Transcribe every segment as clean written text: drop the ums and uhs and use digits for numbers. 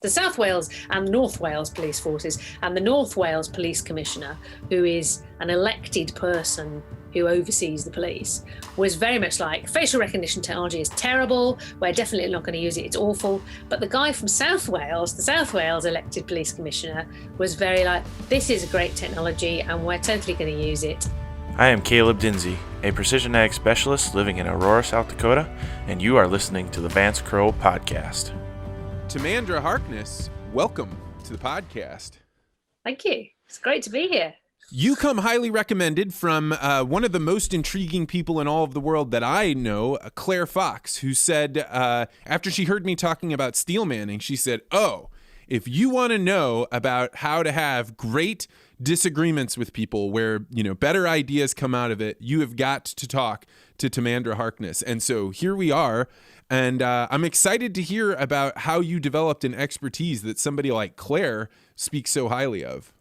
the South Wales and North Wales police forces, and the North Wales police commissioner, who is an elected person who oversees the police, was very much like, facial recognition technology is terrible, we're definitely not going to use it, it's awful. But the guy from South Wales, the South Wales elected police commissioner, was very like, this is a great technology and we're totally going to use it. I am Caleb Dinsey, a precision ag specialist living in Aurora, South Dakota, and you are listening to the Vance podcast. Timandra Harkness, welcome to the podcast. Thank you. It's great to be here. You come highly recommended from one of the most intriguing people in all of the world that I know, Claire Fox, who said, after she heard me talking about steelmanning, she said, oh, if you want to know about how to have great disagreements with people where, better ideas come out of it, you have got to talk to Timandra Harkness. And so here we are. And I'm excited to hear about how you developed an expertise that somebody like Claire speaks so highly of.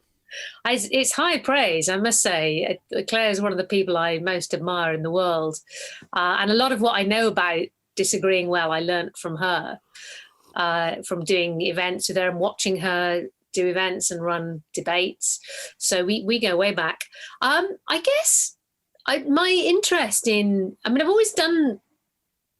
It's high praise, I must say. Claire is one of the people I most admire in the world. And a lot of what I know about disagreeing well, I learned from her, from doing events with her and watching her do events and run debates. So we go way back. I guess my interest in, I've always done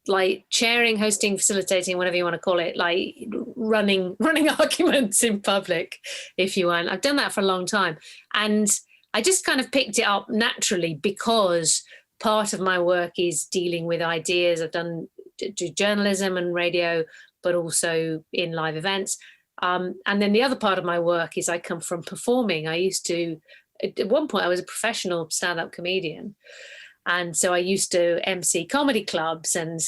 like chairing, hosting, facilitating, whatever you want to call it, like running arguments in public, if you want. I've done that for a long time. And I just kind of picked it up naturally because part of my work is dealing with ideas. I've do journalism and radio, but also in live events. And then the other part of my work is I come from performing. I used to, at one point, I was a professional stand-up comedian. And so I used to MC comedy clubs and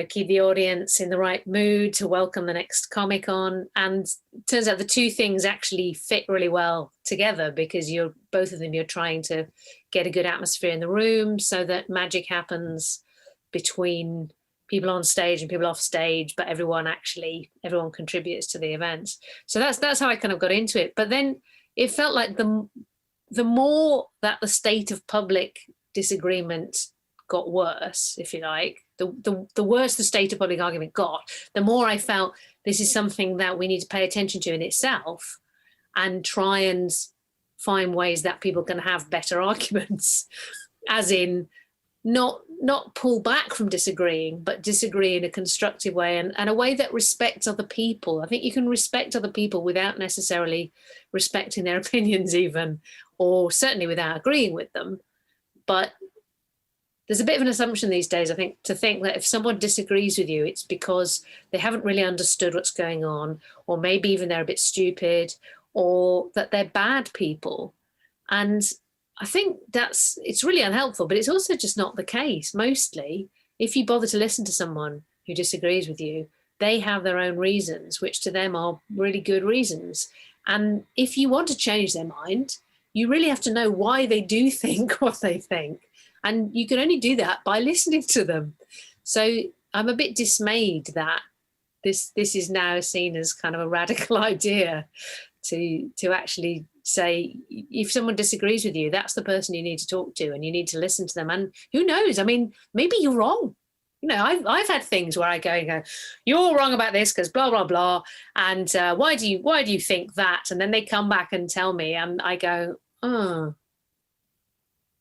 keep the audience in the right mood to welcome the next comic on. And it turns out the two things actually fit really well together because both of them you're trying to get a good atmosphere in the room so that magic happens between people on stage and people off stage, but everyone contributes to the events. So that's how I kind of got into it. But then it felt like the more that the state of public disagreement got worse, if you like, the worse the state of public argument got, the more I felt this is something that we need to pay attention to in itself and try and find ways that people can have better arguments, as in not pull back from disagreeing, but disagree in a constructive way and a way that respects other people. I think you can respect other people without necessarily respecting their opinions even, or certainly without agreeing with them. But there's a bit of an assumption these days, I think, to think that if someone disagrees with you, it's because they haven't really understood what's going on, or maybe even they're a bit stupid, or that they're bad people. And I think it's really unhelpful, but it's also just not the case. Mostly, if you bother to listen to someone who disagrees with you, they have their own reasons, which to them are really good reasons. And if you want to change their mind, you really have to know why they do think what they think. And you can only do that by listening to them. So I'm a bit dismayed that this is now seen as kind of a radical idea to actually say, if someone disagrees with you, that's the person you need to talk to and you need to listen to them. And who knows? Maybe you're wrong. I've had things where I go, you're wrong about this because blah, blah, blah. And why do you think that? And then they come back and tell me and I go, oh,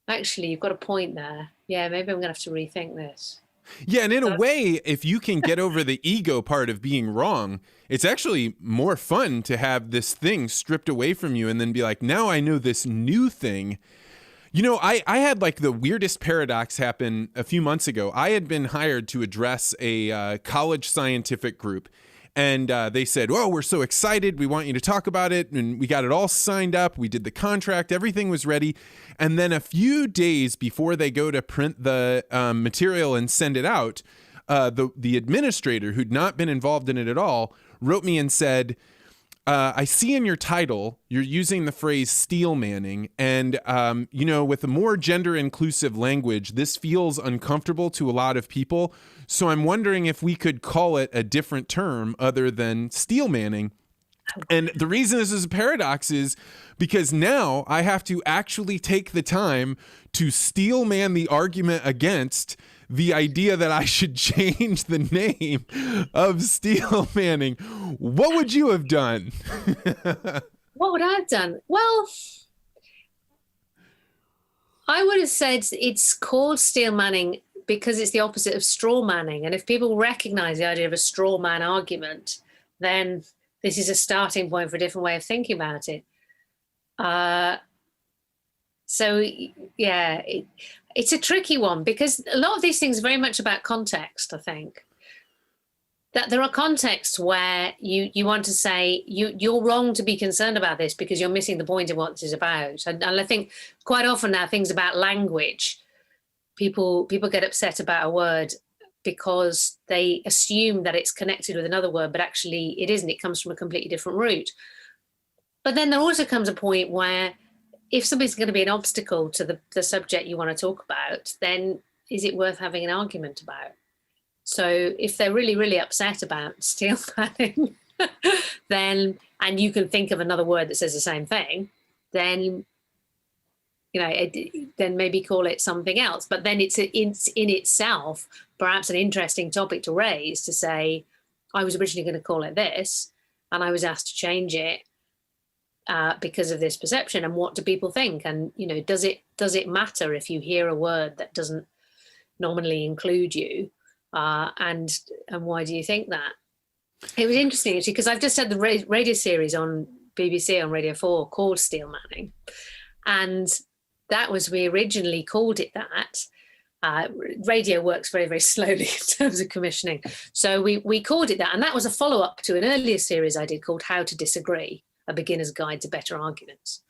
actually, you've got a point there. Yeah, maybe I'm going to have to rethink this. Yeah, and in a way, if you can get over the ego part of being wrong, it's actually more fun to have this thing stripped away from you and then be like, now I know this new thing. I had like the weirdest paradox happen a few months ago. I had been hired to address a college scientific group. And they said, well, we're so excited. We want you to talk about it. And we got it all signed up. We did the contract. Everything was ready. And then a few days before they go to print the material and send it out, the administrator, who'd not been involved in it at all, wrote me and said, I see in your title, you're using the phrase steelmanning. And, with a more gender inclusive language, this feels uncomfortable to a lot of people. So I'm wondering if we could call it a different term other than steelmanning. And the reason this is a paradox is because now I have to actually take the time to steelman the argument against the idea that I should change the name of Steelmanning, what would you have done? What would I have done? Well, I would have said it's called steelmanning because it's the opposite of straw manning. And if people recognize the idea of a straw man argument, then this is a starting point for a different way of thinking about it. It's a tricky one because a lot of these things are very much about context, I think. That there are contexts where you want to say you're wrong to be concerned about this because you're missing the point of what this is about. And I think quite often now things about language, people get upset about a word because they assume that it's connected with another word, but actually it isn't. It comes from a completely different root. But then there also comes a point where if somebody's going to be an obstacle to the subject you want to talk about, then is it worth having an argument about? So if they're really, really upset about steelmanning, then, and you can think of another word that says the same thing, then, then maybe call it something else. But then it's in itself perhaps an interesting topic to raise, to say, I was originally going to call it this, and I was asked to change it because of this perception. And what do people think? And, does it matter if you hear a word that doesn't normally include you? And why do you think that? It was interesting actually because I've just had the radio series on BBC on Radio 4 called Steelmanning, and we originally called it that. Radio works very, very slowly in terms of commissioning, so we called it that, and that was a follow-up to an earlier series I did called How to Disagree: A Beginner's Guide to Better Arguments.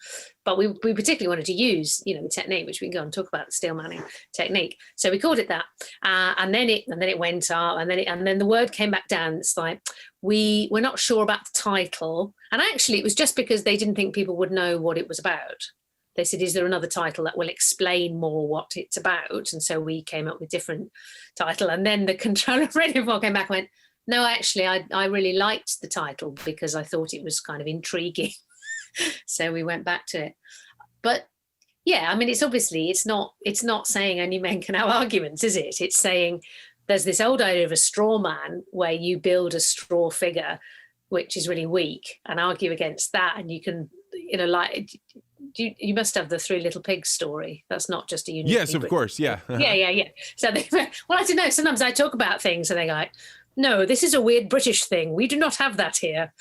But we particularly wanted to use, the technique, which we can go and talk about, the steelmanning technique. So we called it that, and then it went up, and then the word came back down. It's like we're not sure about the title, and actually it was just because they didn't think people would know what it was about. They said, "Is there another title that will explain more what it's about?" And so we came up with a different title, and then the controller of Radio 4 came back and went, "No, actually, I really liked the title because I thought it was kind of intriguing." So we went back to it. But yeah, I mean, it's not saying only men can have arguments, is it? It's saying there's this old idea of a straw man where you build a straw figure, which is really weak, and argue against that. And you can, you must have the Three Little Pigs story. That's not just a unique. Yes, of course. Yeah. Yeah. So well, I don't know. Sometimes I talk about things and they go, "No, this is a weird British thing. We do not have that here."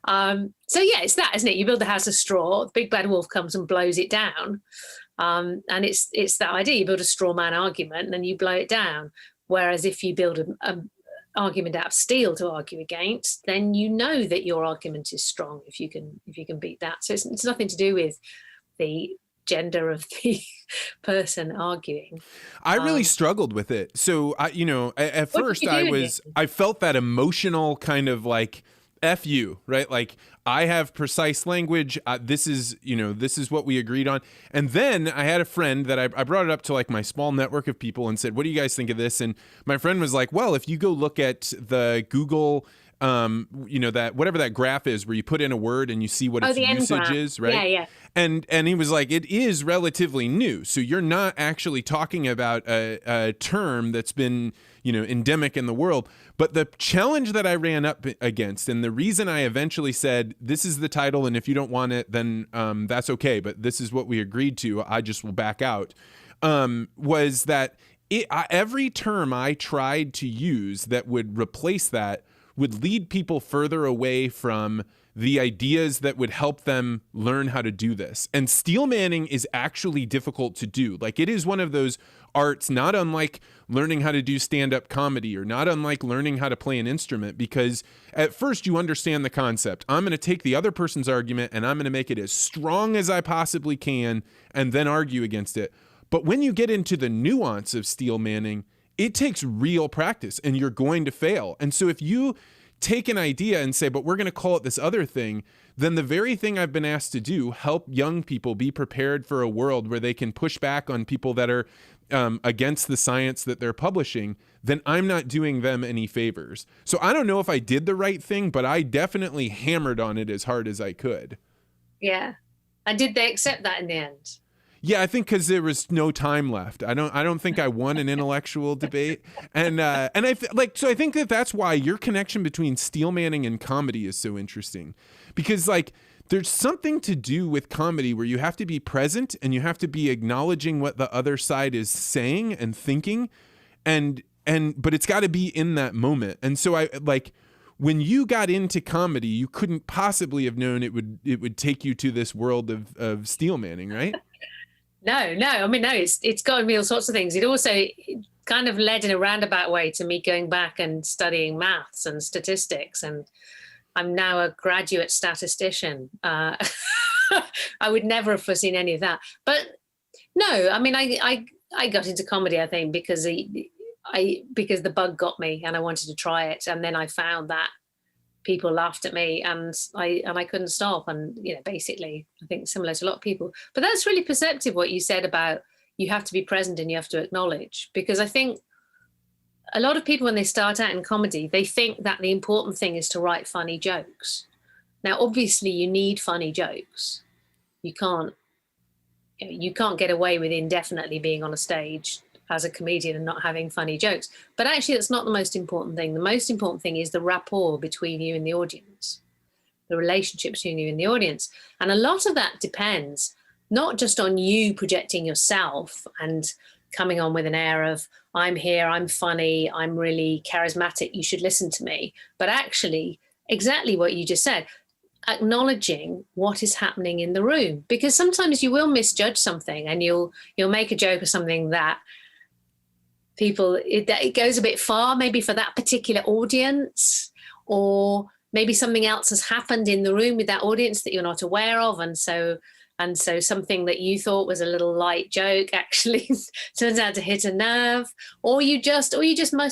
So yeah, it's that, isn't it? You build a house of straw, the big bad wolf comes and blows it down. And it's that idea. You build a straw man argument and then you blow it down. Whereas if you build an argument out of steel to argue against, then you know that your argument is strong if you can beat that. So it's nothing to do with the gender of the person arguing. I really struggled with it. So at first I felt that emotional kind of like F you, right? Like I have precise language. This is what we agreed on. And then I had a friend that I brought it up to like my small network of people and said, "What do you guys think of this?" And my friend was like, "Well, if you go look at the Google that whatever that graph is where you put in a word and you see what its usage is, right?" Yeah. And he was like, "It is relatively new. So you're not actually talking about a term that's been, endemic in the world." But the challenge that I ran up against, and the reason I eventually said, "This is the title, and if you don't want it, then that's okay, but this is what we agreed to, I just will back out," was that every term I tried to use that would replace that would lead people further away from the ideas that would help them learn how to do this. And steelmanning is actually difficult to do. Like it is one of those arts, not unlike learning how to do stand-up comedy or not unlike learning how to play an instrument, because at first you understand the concept. I'm going to take the other person's argument and I'm going to make it as strong as I possibly can and then argue against it. But when you get into the nuance of steelmanning, it takes real practice and you're going to fail. And so if you take an idea and say, "But we're going to call it this other thing," then the very thing I've been asked to do, help young people be prepared for a world where they can push back on people that are against the science that they're publishing, then I'm not doing them any favors. So I don't know if I did the right thing, but I definitely hammered on it as hard as I could. Yeah. And did they accept that in the end? Yeah, I think because there was no time left. I don't think I won an intellectual debate, and I think that's why your connection between steelmanning and comedy is so interesting, because like there's something to do with comedy where you have to be present and you have to be acknowledging what the other side is saying and thinking, but it's got to be in that moment. And so I like. When you got into comedy, you couldn't possibly have known it would take you to this world of steelmanning, right? No. I mean, no, it's gotten me all sorts of things. It also kind of led in a roundabout way to me going back and studying maths and statistics. And I'm now a graduate statistician. I would never have foreseen any of that. But no, I mean, I got into comedy, I think, because the bug got me and I wanted to try it, and then I found that people laughed at me and I couldn't stop, and basically I think similar to a lot of people. But that's really perceptive what you said about you have to be present and you have to acknowledge, because I think a lot of people when they start out in comedy, they think that the important thing is to write funny jokes. Now obviously you need funny jokes. You can't get away with indefinitely being on a stage as a comedian and not having funny jokes. But actually that's not the most important thing. The most important thing is the rapport between you and the audience, the relationship between you and the audience. And a lot of that depends not just on you projecting yourself and coming on with an air of, I'm here, I'm funny, I'm really charismatic, you should listen to me, but actually exactly what you just said, acknowledging what is happening in the room. Because sometimes you will misjudge something and you'll make a joke or something that it goes a bit far maybe for that particular audience, or maybe something else has happened in the room with that audience that you're not aware of, and so something that you thought was a little light joke actually turns out to hit a nerve, or you just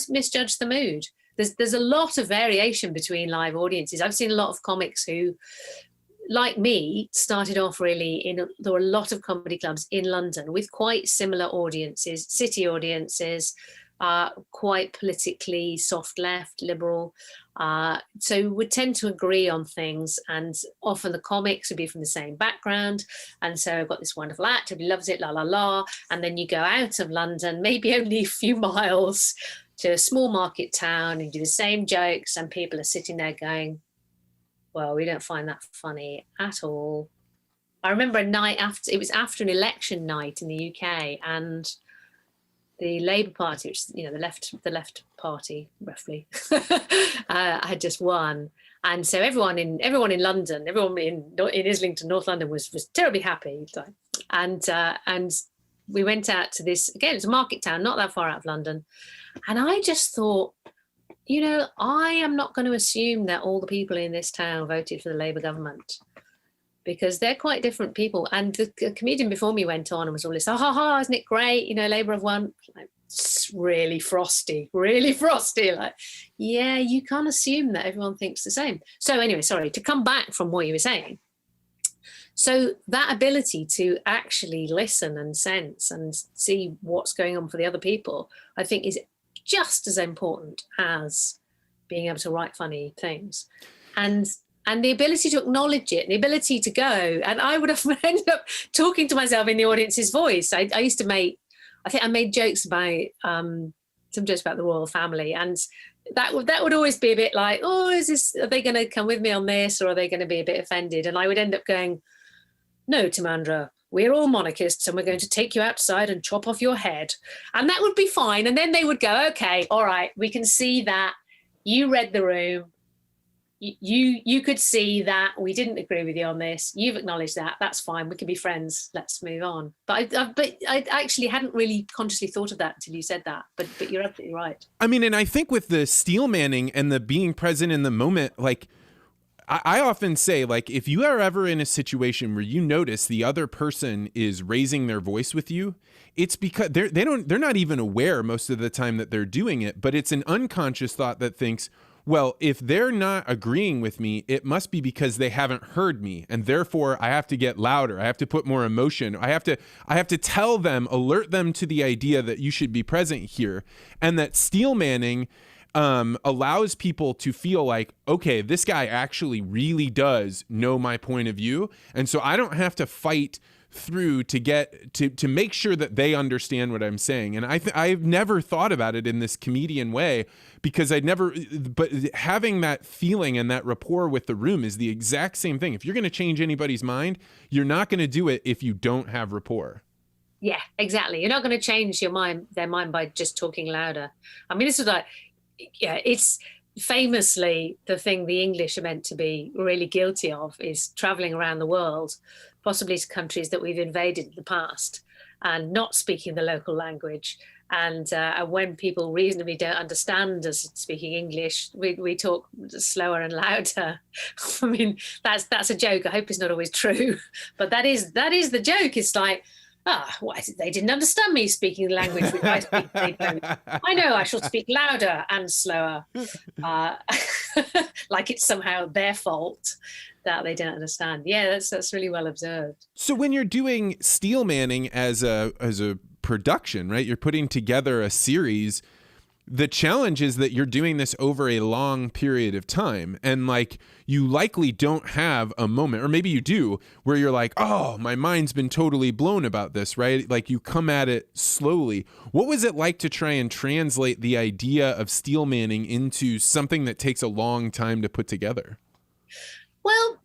misjudge the mood. There's a lot of variation between live audiences. I've seen a lot of comics who, like me, started off there were a lot of comedy clubs in London with quite similar audiences, city audiences, quite politically soft left, liberal. So would tend to agree on things, and often the comics would be from the same background. And so I've got this wonderful actor who loves it, la la la. And then you go out of London, maybe only a few miles to a small market town, and do the same jokes, and people are sitting there going, well, we don't find that funny at all. I remember a night after an election night in the UK, and the Labour Party, which the left party roughly, had just won, and so everyone in London, everyone in Islington, North London, was terribly happy, and we went out to this, again, it's a market town, not that far out of London, and I just thought, I am not going to assume that all the people in this town voted for the Labour government, because they're quite different people. And the comedian before me went on and was all this, isn't it great? Labour have won. Like, it's really frosty. Like, yeah, you can't assume that everyone thinks the same. So anyway, sorry, to come back from what you were saying. So that ability to actually listen and sense and see what's going on for the other people, I think is just as important as being able to write funny things, and the ability to acknowledge it, the ability to go. And I would have ended up talking to myself in the audience's voice. I used to I made jokes about some jokes about the royal family, and that would always be a bit like, are they going to come with me on this, or are they going to be a bit offended? And I would end up going, no, Timandra, we're all monarchists and we're going to take you outside and chop off your head. And that would be fine. And then they would go, okay, all right, we can see that you read the room. You could see that we didn't agree with you on this. You've acknowledged that. That's fine. We can be friends. Let's move on. But I actually hadn't really consciously thought of that until you said that. But you're absolutely right. I mean, and I think with the steelmanning and the being present in the moment, like, I often say, like, if you are ever in a situation where you notice the other person is raising their voice with you, it's because they're not even aware most of the time that they're doing it, but it's an unconscious thought that thinks, well, if they're not agreeing with me, it must be because they haven't heard me, and therefore I have to get louder. I have to put more emotion. I have to tell them, alert them to the idea that you should be present here, and that steelmanning allows people to feel like, okay, this guy actually really does know my point of view. And so I don't have to fight through to get to make sure that they understand what I'm saying. And I've never thought about it in this comedian way, because but having that feeling and that rapport with the room is the exact same thing. If you're going to change anybody's mind, you're not going to do it if you don't have rapport. Yeah, exactly. You're not going to change their mind by just talking louder. I mean, this is like, yeah, it's famously the thing the English are meant to be really guilty of is traveling around the world, possibly to countries that we've invaded in the past, and not speaking the local language. And when people reasonably don't understand us speaking English, we talk slower and louder. I mean, that's a joke. I hope it's not always true, but that is the joke. It's like, why they didn't understand me speaking the language which I speak. They don't. I know I shall speak louder and slower, like it's somehow their fault that they don't understand. Yeah, that's really well observed. So when you're doing Steelmanning as a production, right? You're putting together a series. The challenge is that you're doing this over a long period of time, and like you likely don't have a moment, or maybe you do, where you're like, oh, my mind's been totally blown about this, right? Like you come at it slowly. What was it like to try and translate the idea of Steelmanning into something that takes a long time to put together? Well,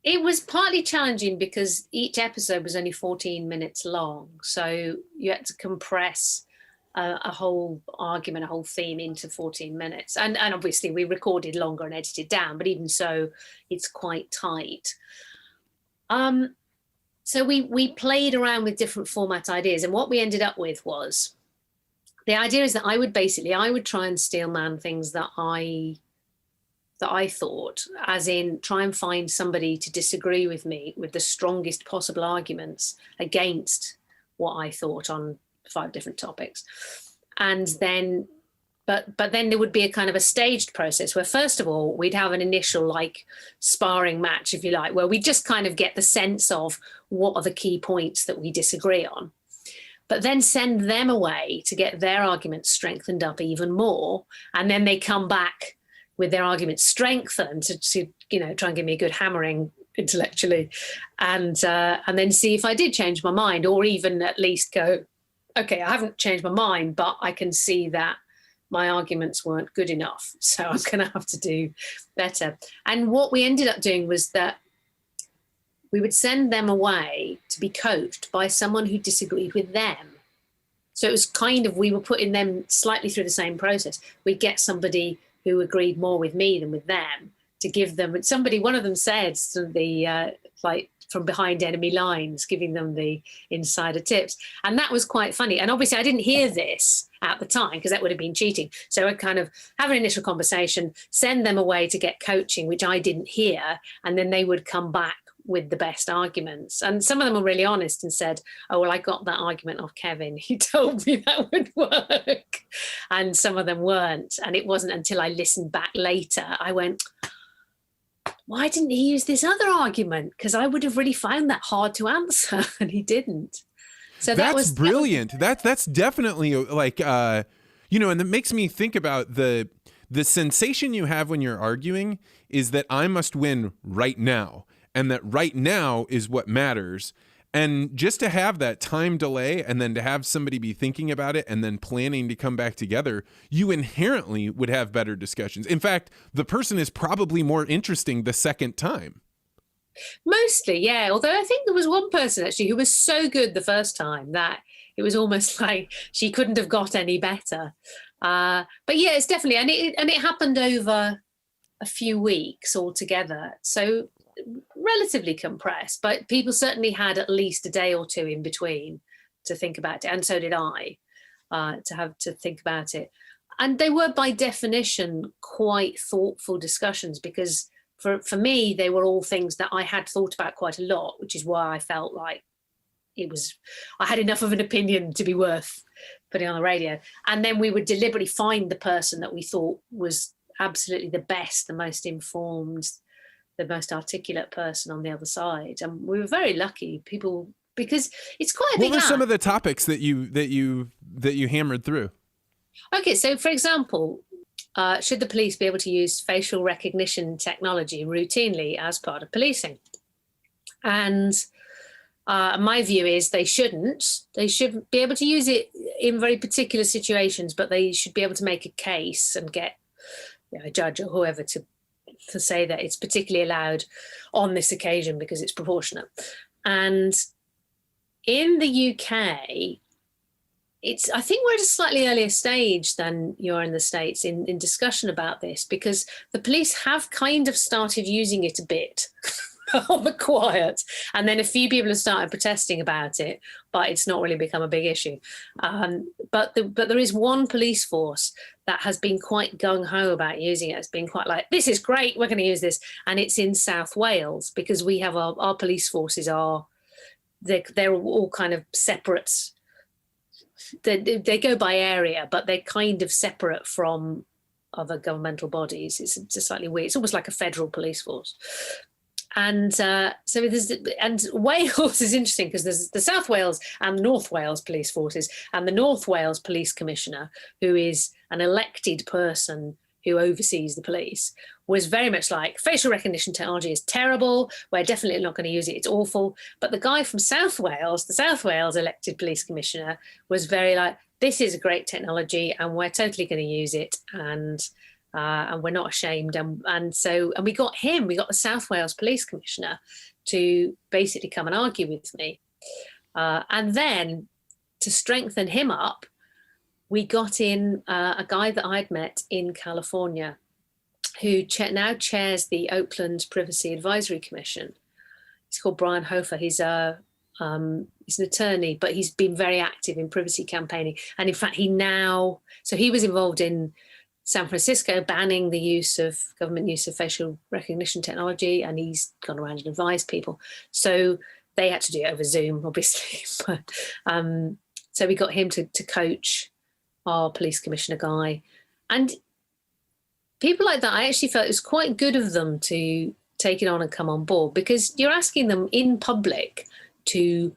it was partly challenging because each episode was only 14 minutes long, so you had to compress a whole argument, a whole theme into 14 minutes. And obviously we recorded longer and edited down, but even so, it's quite tight. So we played around with different format ideas. And what we ended up with was, the idea is that I would try and steelman things that I thought, as in try and find somebody to disagree with me with the strongest possible arguments against what I thought on 5 different topics. And then but then there would be a kind of a staged process where, first of all, we'd have an initial like sparring match, if you like, where we just kind of get the sense of what are the key points that we disagree on, but then send them away to get their arguments strengthened up even more. And then they come back with their arguments strengthened to try and give me a good hammering intellectually, and then see if I did change my mind, or even at least go, okay, I haven't changed my mind, but I can see that my arguments weren't good enough, so I'm going to have to do better. And what we ended up doing was that we would send them away to be coached by someone who disagreed with them. So it was kind of, we were putting them slightly through the same process. We'd get somebody who agreed more with me than with them to give them, one of them said like from behind enemy lines, giving them the insider tips. And that was quite funny. And obviously I didn't hear this at the time because that would have been cheating. So I'd kind of have an initial conversation, send them away to get coaching, which I didn't hear. And then they would come back with the best arguments. And some of them were really honest and said, oh, well, I got that argument off Kevin. He told me that would work. And some of them weren't. And it wasn't until I listened back later, I went, why didn't he use this other argument? Because I would have really found that hard to answer, and he didn't. So that's brilliant. That's definitely like, and it makes me think about the sensation you have when you're arguing is that I must win right now, and that right now is what matters. And just to have that time delay, and then to have somebody be thinking about it and then planning to come back together, you inherently would have better discussions. In fact, the person is probably more interesting the second time. Mostly, yeah. Although I think there was one person actually who was so good the first time that it was almost like she couldn't have got any better. But yeah, it's definitely, and it happened over a few weeks altogether. So relatively compressed, but people certainly had at least a day or two in between to think about it, and so did I, to have to think about it. And they were by definition quite thoughtful discussions, because for me they were all things that I had thought about quite a lot, which is why I felt like I had enough of an opinion to be worth putting on the radio. And then we would deliberately find the person that we thought was absolutely the best, the most informed, the most articulate person on the other side. And we were very lucky, because it's quite a big What were some of the topics that you hammered through? Okay, so for example, should the police be able to use facial recognition technology routinely as part of policing? And my view is they shouldn't. They should be able to use it in very particular situations, but they should be able to make a case and get a judge or whoever to say that it's particularly allowed on this occasion because it's proportionate. And in the UK, I think we're at a slightly earlier stage than you're in the States in discussion about this, because the police have kind of started using it a bit on the quiet. And then a few people have started protesting about it, but it's not really become a big issue. But there is one police force that has been quite gung-ho about using it. It's been quite like, this is great, we're going to use this. And it's in South Wales, because we have our police forces they're all kind of separate. They go by area, but they're kind of separate from other governmental bodies. It's just slightly weird. It's almost like a federal police force. And and Wales is interesting because there's the South Wales and North Wales police forces, and the North Wales police commissioner, who is an elected person who oversees the police, was very much like, facial recognition technology is terrible. We're definitely not going to use it. It's awful. But the guy from South Wales, the South Wales elected police commissioner, was very like, this is a great technology and we're totally going to use it. And we're not ashamed. And we got the South Wales police commissioner to basically come and argue with me. And then to strengthen him up, we got in a guy that I'd met in California who now chairs the Oakland Privacy Advisory Commission. He's called Brian Hofer. He's an attorney, but he's been very active in privacy campaigning. And in fact, he was involved in San Francisco banning the government use of facial recognition technology, and he's gone around and advised people. So they had to do it over Zoom, obviously. So we got him to coach our police commissioner guy. And people like that, I actually felt it was quite good of them to take it on and come on board, because you're asking them in public to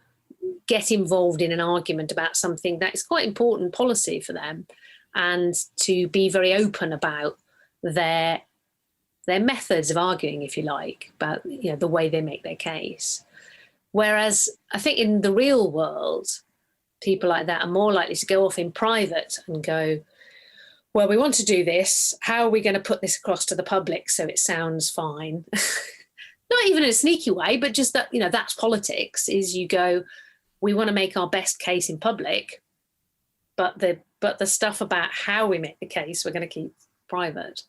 get involved in an argument about something that is quite important policy for them, and to be very open about their methods of arguing, if you like, about the way they make their case. Whereas I think in the real world, people like that are more likely to go off in private and go, well, we want to do this. How are we going to put this across to the public so it sounds fine? Not even in a sneaky way, but just that, that's politics, is you go, we want to make our best case in public, but the stuff about how we make the case, we're going to keep private.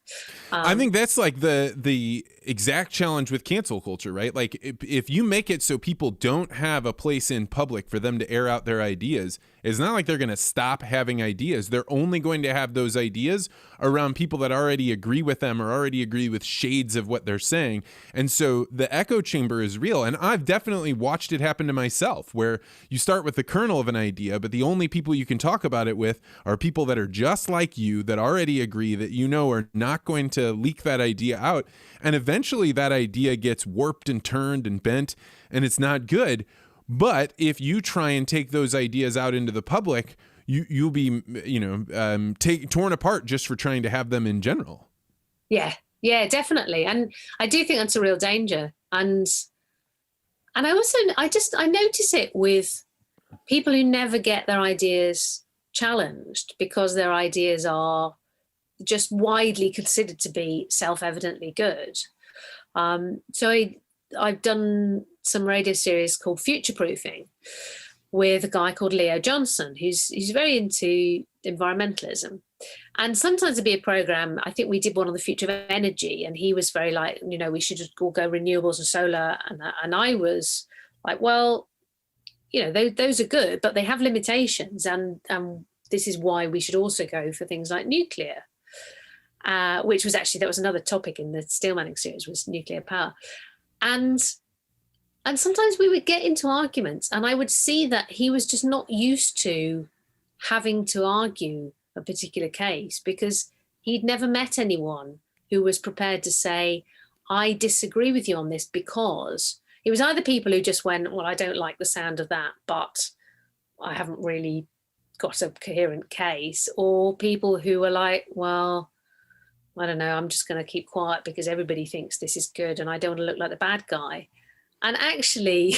I think that's like the exact challenge with cancel culture, right? Like if you make it so people don't have a place in public for them to air out their ideas, it's not like they're going to stop having ideas. They're only going to have those ideas around people that already agree with them or already agree with shades of what they're saying. And so the echo chamber is real. And I've definitely watched it happen to myself, where you start with the kernel of an idea, but the only people you can talk about it with are people that are just like you, that already agree, that are not going to leak that idea out. And eventually that idea gets warped and turned and bent, and it's not good. But if you try and take those ideas out into the public, you'll be, torn apart just for trying to have them in general. Yeah, definitely. And I do think that's a real danger. And I notice it with people who never get their ideas challenged because their ideas are just widely considered to be self-evidently good. So I've done some radio series called Future Proofing with a guy called Leo Johnson, who's very into environmentalism. And sometimes there'd be a program, I think we did one on the future of energy, and he was very like, we should just all go renewables and solar. And I was like, well, those are good, but they have limitations. And this is why we should also go for things like nuclear. Which was actually, that was another topic in the Steelmanning series, was nuclear power. And sometimes we would get into arguments, and I would see that he was just not used to having to argue a particular case, because he'd never met anyone who was prepared to say, I disagree with you on this, because it was either people who just went, well, I don't like the sound of that, but I haven't really got a coherent case, or people who are like, well, I don't know, I'm just going to keep quiet because everybody thinks this is good and I don't want to look like the bad guy. And actually,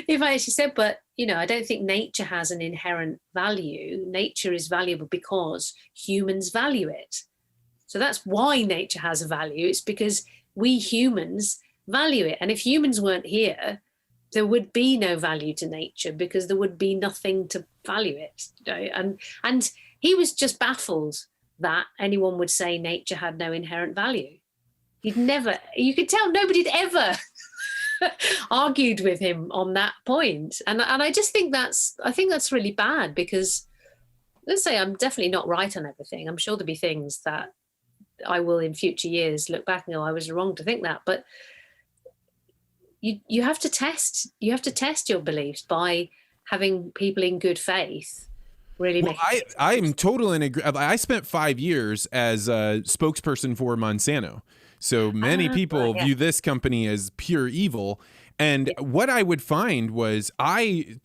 if I actually said, but, I don't think nature has an inherent value. Nature is valuable because humans value it. So that's why nature has a value. It's because we humans value it. And if humans weren't here, there would be no value to nature because there would be nothing to value it. And he was just baffled that anyone would say nature had no inherent value. You could tell nobody had ever argued with him on that point. And I just think that's really bad, because let's say I'm definitely not right on everything. I'm sure there'll be things that I will in future years look back and go, I was wrong to think that. But you have to test your beliefs by having people in good faith really make it. I'm totally in agree. I spent 5 years as a spokesperson for Monsanto. So many people view this company as pure evil. And what I would find was I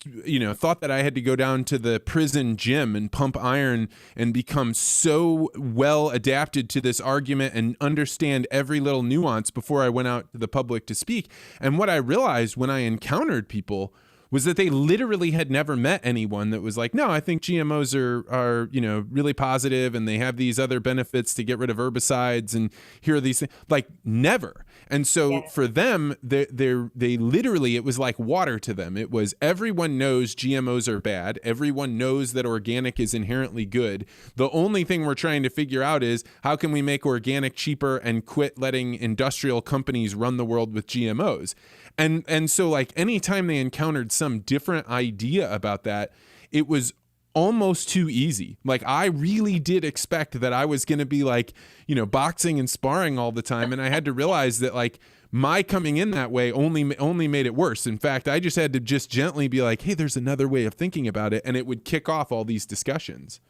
thought that I had to go down to the prison gym and pump iron and become so well adapted to this argument and understand every little nuance before I went out to the public to speak. And what I realized when I encountered people was that they literally had never met anyone that was like, no, I think GMOs are really positive and they have these other benefits to get rid of herbicides and here are these things. Like, never. And so for them, they literally, it was like water to them. It was, everyone knows GMOs are bad. Everyone knows that organic is inherently good. The only thing we're trying to figure out is how can we make organic cheaper and quit letting industrial companies run the world with GMOs. And so, like, anytime they encountered some different idea about that, it was almost too easy. Like, I really did expect that I was going to be like, boxing and sparring all the time. And I had to realize that, like, my coming in that way only made it worse. In fact, I just had to just gently be like, hey, there's another way of thinking about it. And it would kick off all these discussions.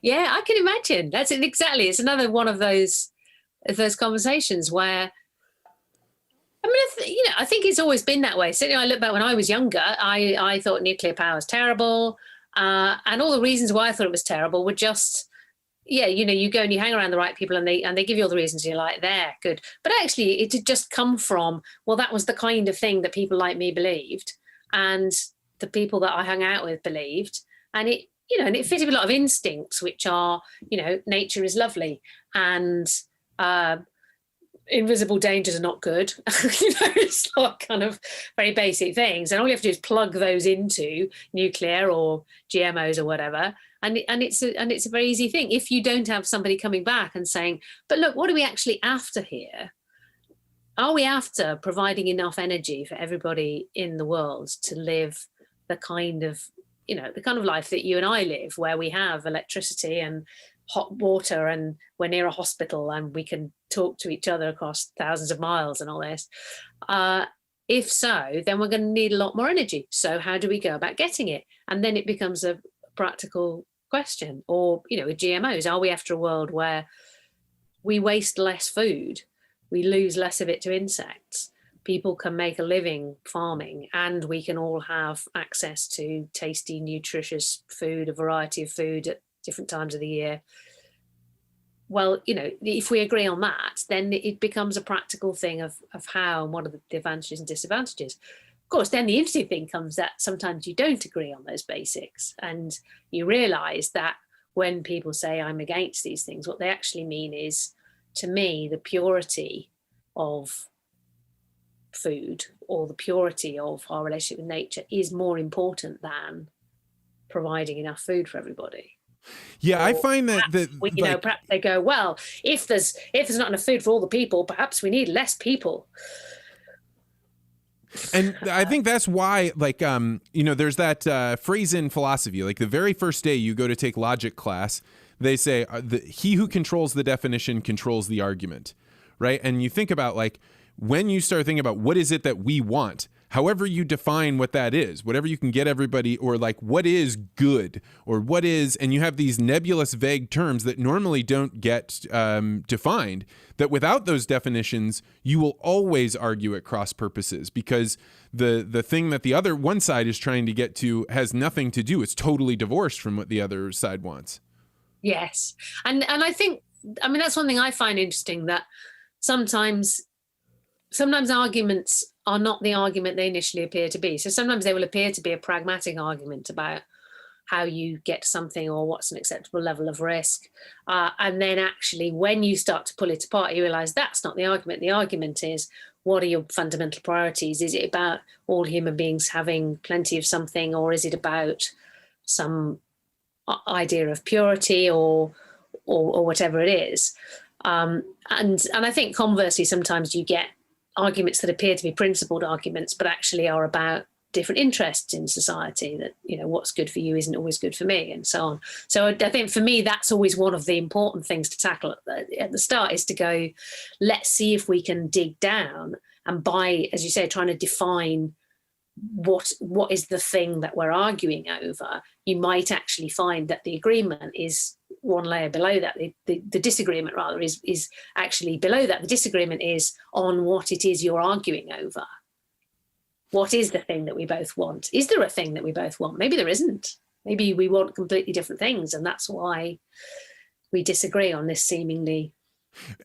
Yeah, I can imagine. That's it. Exactly. It's another one of those conversations where, I mean, I think it's always been that way. Certainly, I look back when I was younger, I thought nuclear power was terrible. And all the reasons why I thought it was terrible were just, you go and you hang around the right people and they give you all the reasons, and you're like, there, good. But actually, it had just come from, well, that was the kind of thing that people like me believed. And the people that I hung out with believed. And it fitted with a lot of instincts, which are, nature is lovely. And, invisible dangers are not good. It's like kind of very basic things, and all you have to do is plug those into nuclear or GMOs or whatever, and it's a very easy thing if you don't have somebody coming back and saying, but look, what are we actually after here? Are we after providing enough energy for everybody in the world to live the kind of life that you and I live, where we have electricity and hot water and we're near a hospital and we can talk to each other across thousands of miles and all this? If so, then we're going to need a lot more energy. So how do we go about getting it? And then it becomes a practical question. Or, with GMOs, are we after a world where we waste less food, we lose less of it to insects, people can make a living farming, and we can all have access to tasty, nutritious food, a variety of food at different times of the year? Well, if we agree on that, then it becomes a practical thing of how and what are the advantages and disadvantages. Of course, then the interesting thing comes that sometimes you don't agree on those basics, and you realize that when people say I'm against these things, what they actually mean is, to me, the purity of food or the purity of our relationship with nature is more important than providing enough food for everybody. Yeah, I find that perhaps they go, well, if there's not enough food for all the people, perhaps we need less people. And I think that's why, there's that phrase in philosophy, like the very first day you go to take logic class, they say, he who controls the definition controls the argument, right? And you think about, like, when you start thinking about what is it that we want, however you define what that is, whatever you can get everybody, or like what is good or what is, and you have these nebulous, vague terms that normally don't get defined, that without those definitions, you will always argue at cross purposes, because the thing that the other one side is trying to get to has nothing to do. It's totally divorced from what the other side wants. Yes. And I think, I mean, that's one thing I find interesting, that sometimes arguments are not the argument they initially appear to be. So sometimes they will appear to be a pragmatic argument about how you get something or what's an acceptable level of risk. And then actually, when you start to pull it apart, you realize that's not the argument. The argument is, what are your fundamental priorities? Is it about all human beings having plenty of something, or is it about some idea of purity or whatever it is? And I think conversely, sometimes you get arguments that appear to be principled arguments, but actually are about different interests in society, that, you know, what's good for you isn't always good for me, and so on. So I think for me, that's always one of the important things to tackle at the start, is to go, let's see if we can dig down and, by, as you say, trying to define what is the thing that we're arguing over. You might actually find that the agreement is one layer below that. The disagreement, rather, is actually below that. The disagreement is on what it is you're arguing over. What is the thing that we both want? Is there a thing that we both want? Maybe there isn't. Maybe we want completely different things, and that's why we disagree on this seemingly.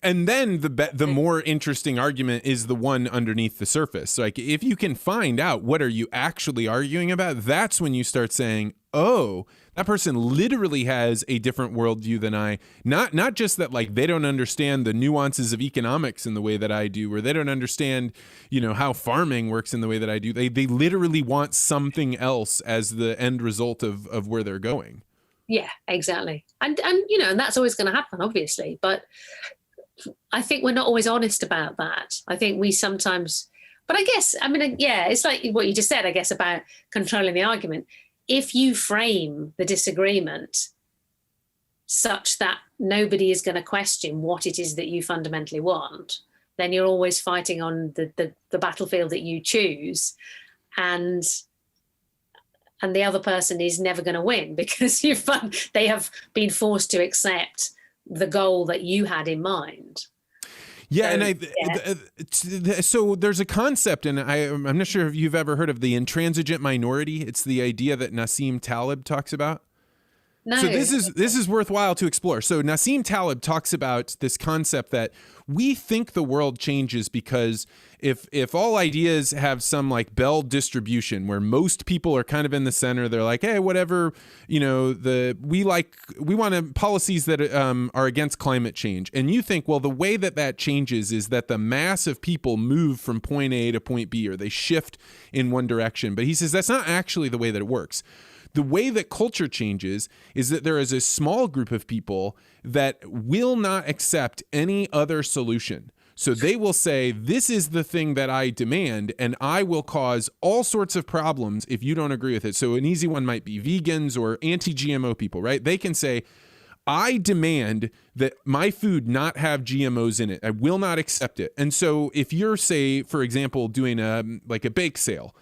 And then the more interesting argument is the one underneath the surface. Like, if you can find out what are you actually arguing about, that's when you start saying, oh, that person literally has a different worldview than I. Not just that, like, they don't understand the nuances of economics in the way that I do, or they don't understand, you know, how farming works in the way that I do. They literally want something else as the end result of where they're going. Yeah, exactly. And you know, and that's always going to happen, obviously. But I think we're not always honest about that. I think we sometimes, but I guess, I mean, yeah, it's like what you just said, I guess, about controlling the argument. If you frame the disagreement such that nobody is going to question what it is that you fundamentally want, then you're always fighting on the battlefield that you choose, and the other person is never going to win, because they have been forced to accept the goal that you had in mind. Yeah, so there's a concept, and I'm not sure if you've ever heard of the intransigent minority. It's the idea that Nassim Taleb talks about. No. So this is worthwhile to explore. So Nassim Taleb talks about this concept that we think the world changes because if all ideas have some like Bell distribution where most people are kind of in the center, they're like, hey, whatever, you know, we want policies that are against climate change. And you think, well, the way that changes is that the mass of people move from point A to point B, or they shift in one direction. But he says that's not actually the way that it works. The way that culture changes is that there is a small group of people that will not accept any other solution. So they will say, this is the thing that I demand, and I will cause all sorts of problems if you don't agree with it. So an easy one might be vegans or anti-GMO people, right? They can say, I demand that my food not have GMOs in it. I will not accept it. And so if you're, say, for example, doing a bake sale,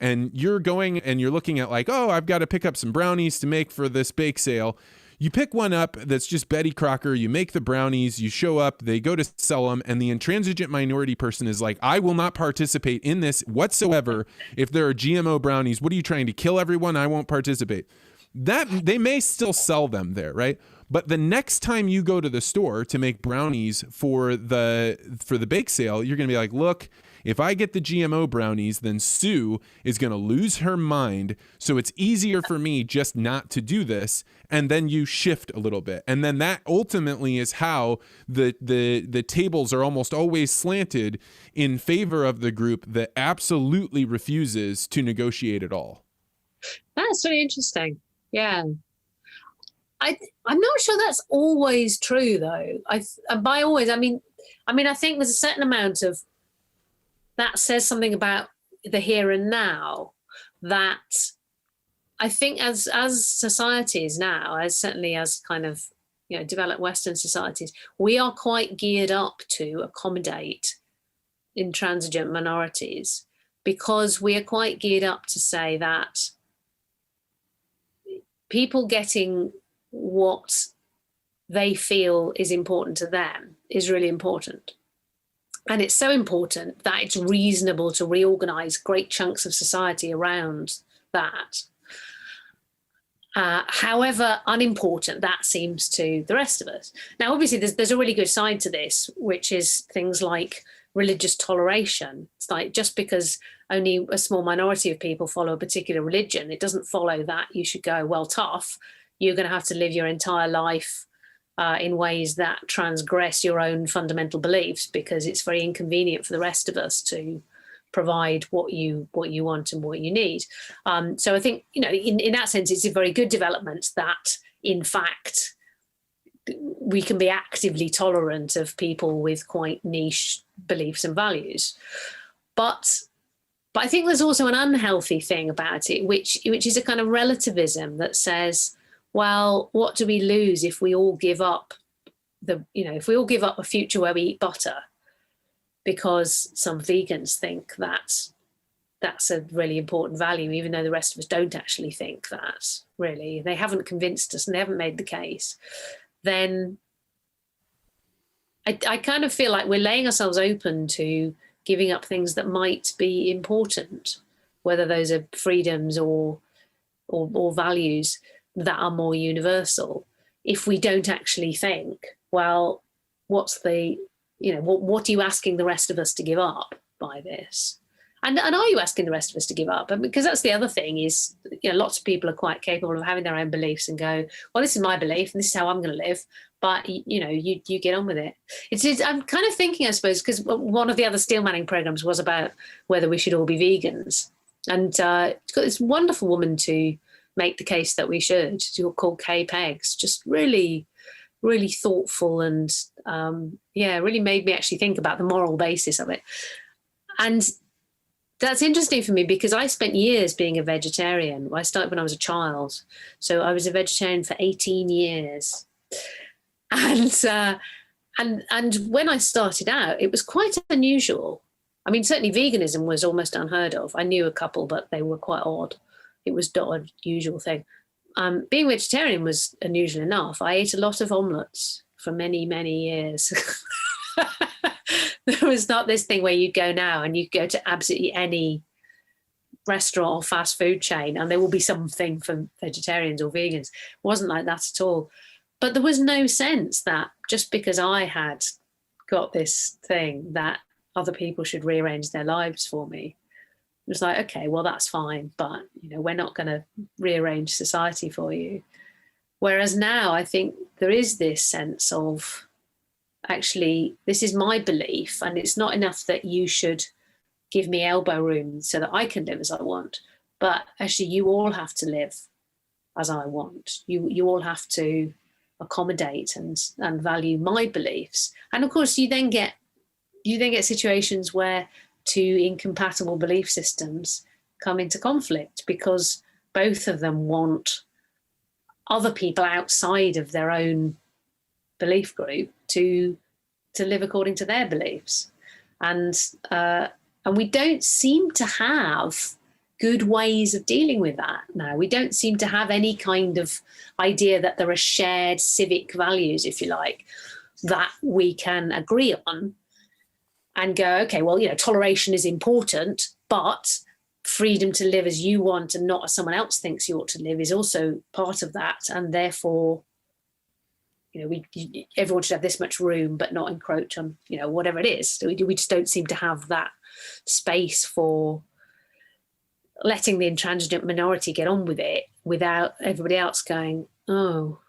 and you're going and you're looking at like, oh, I've got to pick up some brownies to make for this bake sale. You pick one up that's just Betty Crocker. You make the brownies. You show up. They go to sell them. And the intransigent minority person is like, I will not participate in this whatsoever. If there are GMO brownies, what are you trying to kill everyone? I won't participate. That they may still sell them there, right? But the next time you go to the store to make brownies for the bake sale, you're going to be like, look, if I get the GMO brownies, then Sue is going to lose her mind. So it's easier for me just not to do this. And then you shift a little bit. And then that ultimately is how the tables are almost always slanted in favor of the group that absolutely refuses to negotiate at all. That's really interesting. Yeah. I'm not sure that's always true, though. By always, I mean, I think there's a certain amount of that says something about the here and now, that I think as societies now, as certainly as kind of, you know, developed Western societies, we are quite geared up to accommodate intransigent minorities, because we are quite geared up to say that people getting what they feel is important to them is really important. And it's so important that it's reasonable to reorganize great chunks of society around that. However unimportant that seems to the rest of us. Now, obviously, there's a really good side to this, which is things like religious toleration. It's like, just because only a small minority of people follow a particular religion, it doesn't follow that you should go, well, tough, you're going to have to live your entire life in ways that transgress your own fundamental beliefs, because it's very inconvenient for the rest of us to provide what you want and what you need. So I think, in that sense, it's a very good development that, in fact, we can be actively tolerant of people with quite niche beliefs and values. But I think there's also an unhealthy thing about it, which is a kind of relativism that says, well, what do we lose if we all give up a future where we eat butter because some vegans think that that's a really important value, even though the rest of us don't actually think that, really. They haven't convinced us and they haven't made the case. Then I kind of feel like we're laying ourselves open to giving up things that might be important, whether those are freedoms or values that are more universal, if we don't actually think, well, what are you asking the rest of us to give up by this? And are you asking the rest of us to give up? And because that's the other thing is, lots of people are quite capable of having their own beliefs and go, well, this is my belief and this is how I'm going to live. But, you get on with it. I'm kind of thinking, I suppose, because one of the other steelmanning programs was about whether we should all be vegans. And it's got this wonderful woman to make the case that we should, called Kay Peggs, just really, really thoughtful and, really made me actually think about the moral basis of it. And that's interesting for me because I spent years being a vegetarian. I started when I was a child. So I was a vegetarian for 18 years. And when I started out, it was quite unusual. I mean, certainly veganism was almost unheard of. I knew a couple, but they were quite odd. It was not a usual thing. Being vegetarian was unusual enough. I ate a lot of omelettes for many, many years. There was not this thing where you'd go now and you go to absolutely any restaurant or fast food chain and there will be something for vegetarians or vegans. It wasn't like that at all. But there was no sense that just because I had got this thing that other people should rearrange their lives for me. It was like, okay, well, that's fine, but we're not going to rearrange society for you. Whereas now I think there is this sense of, actually, this is my belief, and it's not enough that you should give me elbow room so that I can live as I want, but actually you all have to live as I want. You all have to accommodate and value my beliefs. And of course, you then get situations where two incompatible belief systems come into conflict because both of them want other people outside of their own belief group to live according to their beliefs. And we don't seem to have good ways of dealing with that now. We don't seem to have any kind of idea that there are shared civic values, if you like, that we can agree on and go, okay, well, toleration is important, but freedom to live as you want and not as someone else thinks you ought to live is also part of that. And therefore, everyone should have this much room, but not encroach on, whatever it is. So we just don't seem to have that space for letting the intransigent minority get on with it without everybody else going, oh,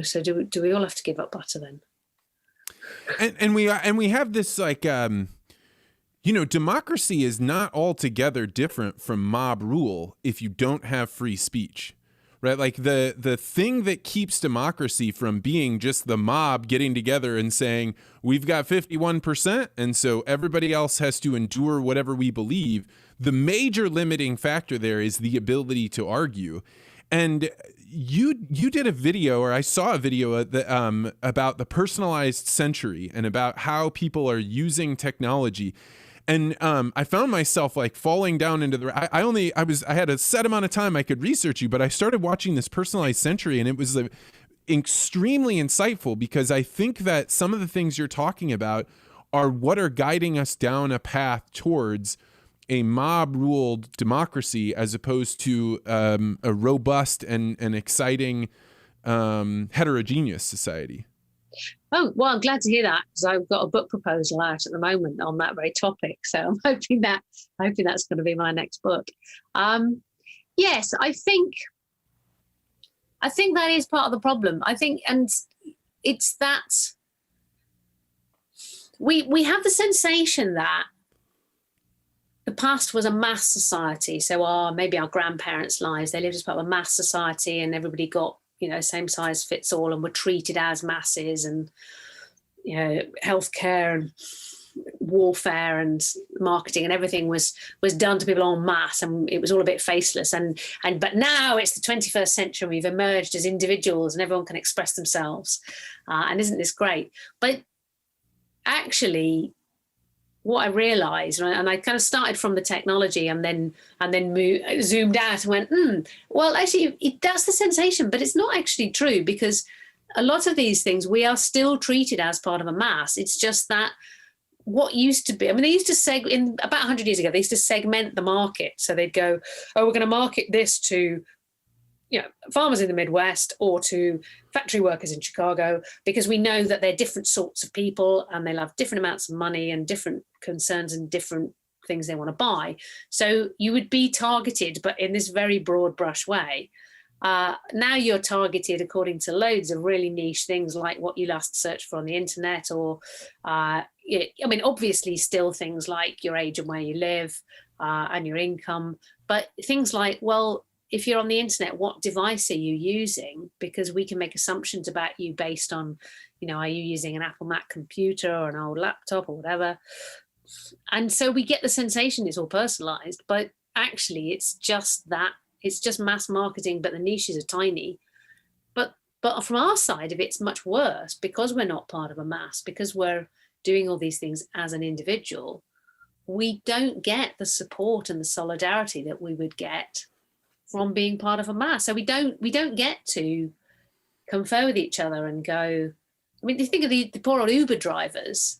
so do we all have to give up butter then? And we have this democracy is not altogether different from mob rule if you don't have free speech, right? Like the thing that keeps democracy from being just the mob getting together and saying, we've got 51%, and so everybody else has to endure whatever we believe. The major limiting factor there is the ability to argue. And you did a video, or I saw a video about the personalized century and about how people are using technology. And I found myself like falling down into I had a set amount of time I could research you, but I started watching this Personalized Century, and it was extremely insightful, because I think that some of the things you're talking about are what are guiding us down a path towards a mob-ruled democracy, as opposed to a robust and exciting heterogeneous society. Oh, well, I'm glad to hear that, because I've got a book proposal out at the moment on that very topic. So I'm hoping that's going to be my next book. Yes, I think that is part of the problem. I think, and it's that we have the sensation that the past was a mass society. So maybe our grandparents' lives, they lived as part of a mass society, and everybody got, same size fits all, and were treated as masses, and, healthcare and warfare and marketing and everything was done to people en masse, and it was all a bit faceless. But now it's the 21st century, we've emerged as individuals, and everyone can express themselves. And isn't this great? But actually, what I realized, and I kind of started from the technology and then zoomed out and went, well, actually, that's the sensation, but it's not actually true, because a lot of these things we are still treated as part of a mass. It's just that what used to be, they used to about 100 years ago, they used to segment the market. So they'd go, oh, we're going to market this to farmers in the Midwest or to factory workers in Chicago, because we know that they're different sorts of people and they'll have different amounts of money and different concerns and different things they want to buy. So you would be targeted, but in this very broad brush way. Now you're targeted according to loads of really niche things, like what you last searched for on the internet, or, obviously still things like your age and where you live and your income, but things like, well, if you're on the internet, what device are you using? Because we can make assumptions about you based on, are you using an Apple Mac computer or an old laptop or whatever? And so we get the sensation it's all personalized, but actually it's just mass marketing, but the niches are tiny. But from our side of it, it's much worse, because we're not part of a mass, because we're doing all these things as an individual. We don't get the support and the solidarity that we would get from being part of a mass. So we don't get to confer with each other and go, you think of the poor old Uber drivers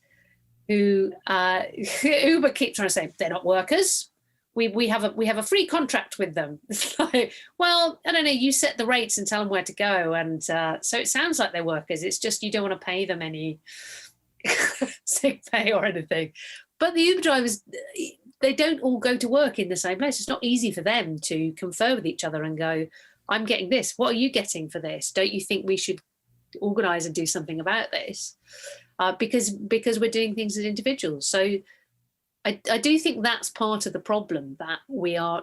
who Uber keep trying to say they're not workers. We have a free contract with them. It's like, well, I don't know, you set the rates and tell them where to go. And so it sounds like they're workers. It's just you don't want to pay them any sick pay or anything. But the Uber drivers, they don't all go to work in the same place. It's not easy for them to confer with each other and go, I'm getting this. What are you getting for this? Don't you think we should organise and do something about this? Because we're doing things as individuals. So I do think that's part of the problem, that we are,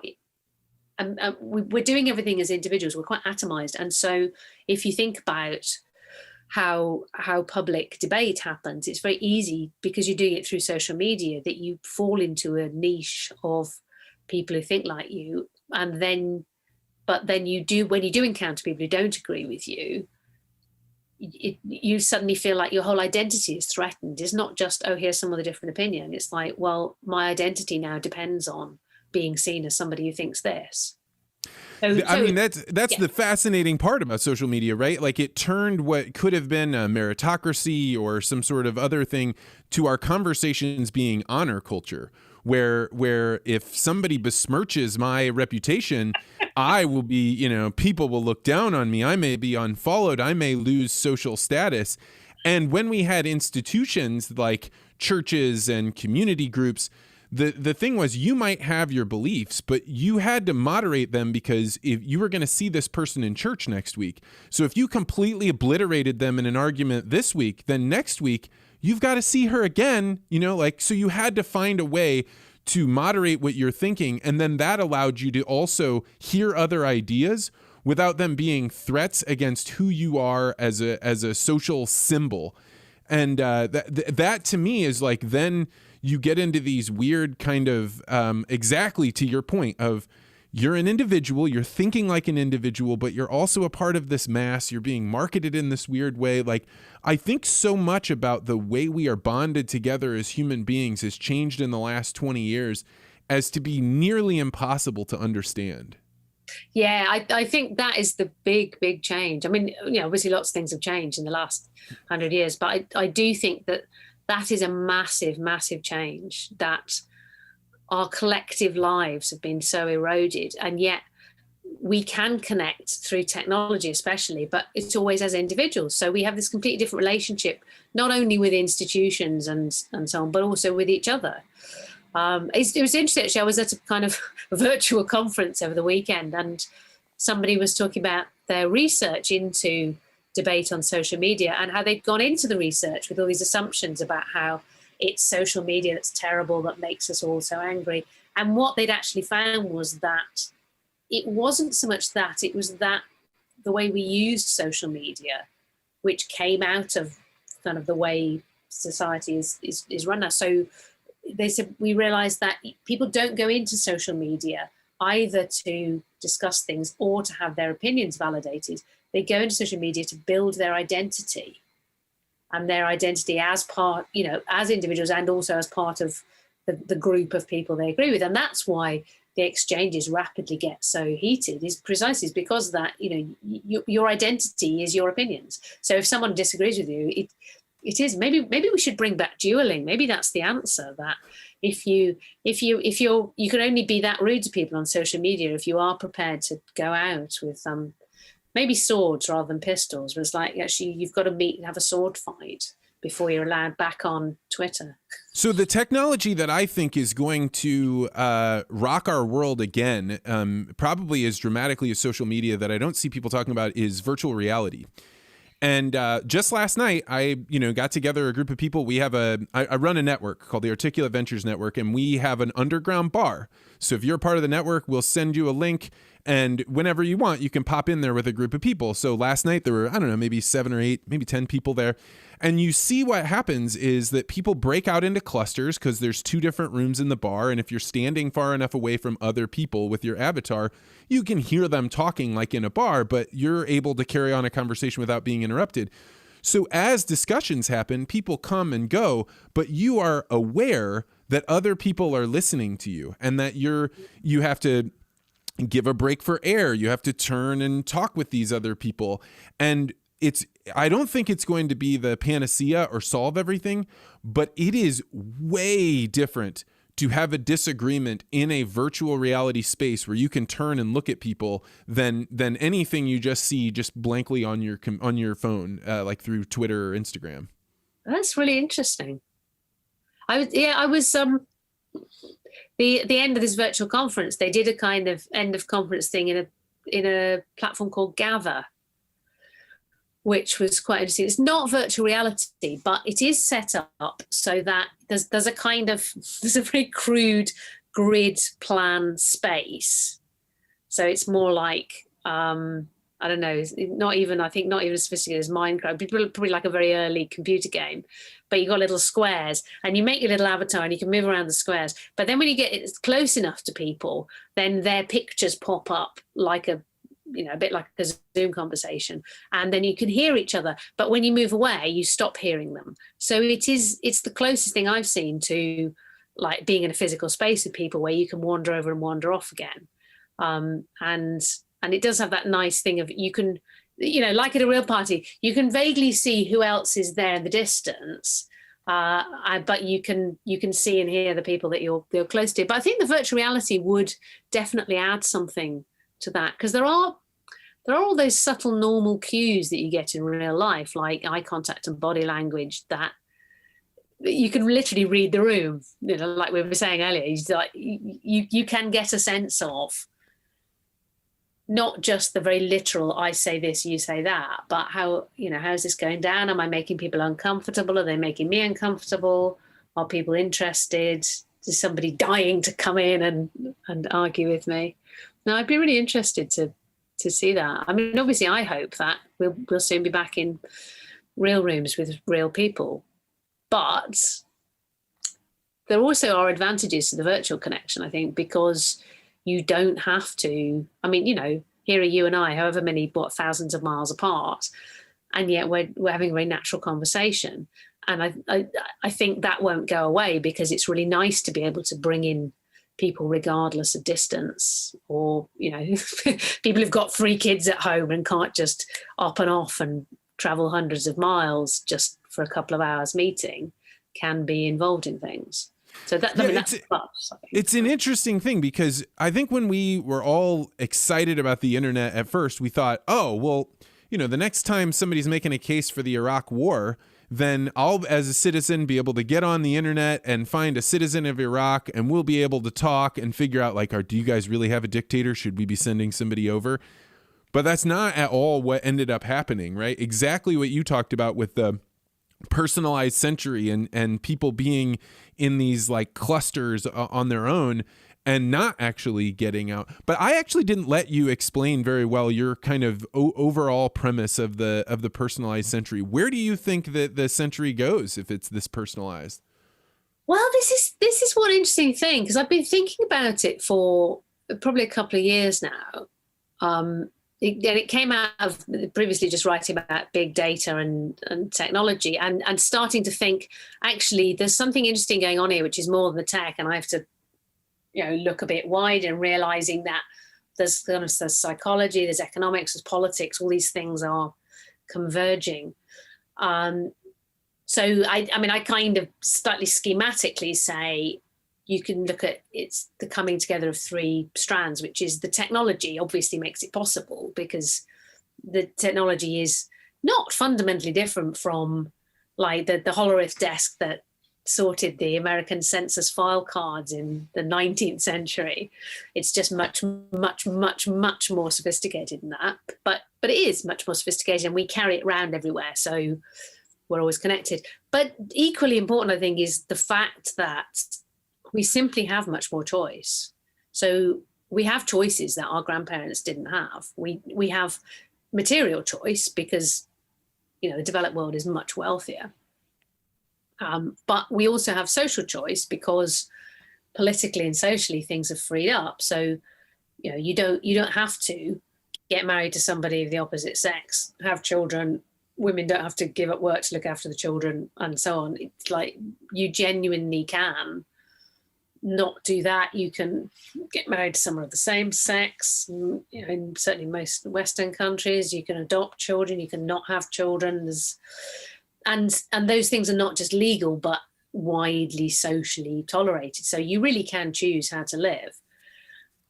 we're doing everything as individuals. We're quite atomised. And so if you think about how public debate happens, it's very easy, because you're doing it through social media, that you fall into a niche of people who think like you, and then when you do encounter people who don't agree with you, you suddenly feel like your whole identity is threatened. It's not just, oh, here's someone with a different opinion. It's like, well, my identity now depends on being seen as somebody who thinks this. That's the fascinating part about social media, right? Like, it turned what could have been a meritocracy or some sort of other thing to our conversations being honor culture, where if somebody besmirches my reputation, I will be, people will look down on me. I may be unfollowed. I may lose social status. And when we had institutions like churches and community groups, the thing was, you might have your beliefs, but you had to moderate them, because if you were going to see this person in church next week. So if you completely obliterated them in an argument this week, then next week you've got to see her again, so you had to find a way to moderate what you're thinking. And then that allowed you to also hear other ideas without them being threats against who you are as a social symbol. And that to me is like, then you get into these weird kind of, exactly to your point of, you're an individual, you're thinking like an individual, but you're also a part of this mass. You're being marketed in this weird way. Like, I think so much about the way we are bonded together as human beings has changed in the last 20 years as to be nearly impossible to understand. Yeah, I think that is the big change. I mean, obviously lots of things have changed in the last 100 years, but I do think that is a massive change, that our collective lives have been so eroded, and yet we can connect through technology especially, but it's always as individuals. So we have this completely different relationship, not only with institutions and so on, but also with each other. It was interesting, actually. I was at a kind of virtual conference over the weekend, and somebody was talking about their research into debate on social media and how they'd gone into the research with all these assumptions about how it's social media that's terrible, that makes us all so angry. And what they'd actually found was that it wasn't so much that, it was that the way we used social media, which came out of kind of the way society is run now. So they said, we realized that people don't go into social media either to discuss things or to have their opinions validated. They go into social media to build their identity, and their identity as part, as individuals and also as part of the group of people they agree with. And that's why the exchanges rapidly get so heated, is precisely because of that, your identity is your opinions. So if someone disagrees with you, it is, maybe we should bring back dueling. Maybe that's the answer, that if you can only be that rude to people on social media if you are prepared to go out with maybe swords rather than pistols. But it's like, actually, you've got to meet and have a sword fight before you're allowed back on Twitter. So the technology that I think is going to rock our world again, probably as dramatically as social media, that I don't see people talking about, is virtual reality. And just last night, I got together a group of people. We have I run a network called the Articulate Ventures Network, and we have an underground bar. So if you're a part of the network, we'll send you a link, and whenever you want, you can pop in there with a group of people. So last night there were, I don't know, maybe 7 or 8, maybe 10 people there. And you see what happens is that people break out into clusters because there's 2 different rooms in the bar. And if you're standing far enough away from other people with your avatar, you can hear them talking like in a bar, but you're able to carry on a conversation without being interrupted. So as discussions happen, people come and go, but you are aware that other people are listening to you, and that you have to give a break for air. You have to turn and talk with these other people. And I don't think it's going to be the panacea or solve everything, but it is way different to have a disagreement in a virtual reality space where you can turn and look at people than anything you just see just blankly on your phone, like through Twitter or Instagram. That's really interesting. I was the end of this virtual conference, they did a kind of end of conference thing in a platform called Gather, which was quite interesting. It's not virtual reality, but it is set up so that there's a very crude grid plan space. So it's more like, I don't know, not even as sophisticated as Minecraft, probably like a very early computer game. But you got little squares, and you make your little avatar and you can move around the squares. But then when you get close enough to people, then their pictures pop up like a bit like a Zoom conversation, and then you can hear each other. But when you move away, you stop hearing them. So it's the closest thing I've seen to like being in a physical space with people where you can wander over and wander off again. And it does have that nice thing of you can, like at a real party, you can vaguely see who else is there in the distance, but you can see and hear the people that you're close to. But I think the virtual reality would definitely add something to that, because there are all those subtle normal cues that you get in real life, like eye contact and body language, that you can literally read the room. Like we were saying earlier, you can get a sense of not just the very literal, I say this, you say that, but how is this going down? Am I making people uncomfortable? Are they making me uncomfortable? Are people interested? Is somebody dying to come in and argue with me? No, I'd be really interested to see that. I mean, obviously, I hope that we'll soon be back in real rooms with real people. But there also are advantages to the virtual connection, I think, because You don't have to. I mean, here are you and I, however many, thousands of miles apart, and yet we're having a very natural conversation. And I think that won't go away, because it's really nice to be able to bring in people regardless of distance, or people who've got 3 kids at home and can't just up and off and travel hundreds of miles just for a couple of hours meeting, can be involved in things. So that's a plus. It's an interesting thing, because I think when we were all excited about the internet at first, we thought, oh, well, the next time somebody's making a case for the Iraq war, then I'll, as a citizen, be able to get on the internet and find a citizen of Iraq, and we'll be able to talk and figure out, like, do you guys really have a dictator? Should we be sending somebody over? But that's not at all what ended up happening, right? Exactly what you talked about with the personalized century and people being in these like clusters on their own and not actually getting out. But I actually didn't let you explain very well your kind of overall premise of the personalized century. Where do you think that the century goes if it's this personalized? Well, this is one interesting thing, because I've been thinking about it for probably a couple of years now. It came out of previously just writing about big data and technology, and starting to think, actually, there's something interesting going on here, which is more than the tech, and I have to look a bit wide, and realizing that there's psychology, there's economics, there's politics, all these things are converging. So I kind of slightly schematically say, you can look at it's the coming together of 3 strands, which is the technology obviously makes it possible, because the technology is not fundamentally different from like the Hollerith desk that sorted the American census file cards in the 19th century. It's just much, much, much, much more sophisticated than that. But it is much more sophisticated, and we carry it around everywhere. So we're always connected. But equally important, I think, is the fact that we simply have much more choice. So we have choices that our grandparents didn't have. We have material choice because, the developed world is much wealthier. But we also have social choice because politically and socially things have freed up. So, you don't have to get married to somebody of the opposite sex, have children. Women don't have to give up work to look after the children, and so on. It's like you genuinely can not do that. You can get married to someone of the same sex. In certainly most Western countries, you can adopt children. You can not have children. And those things are not just legal, but widely socially tolerated. So you really can choose how to live.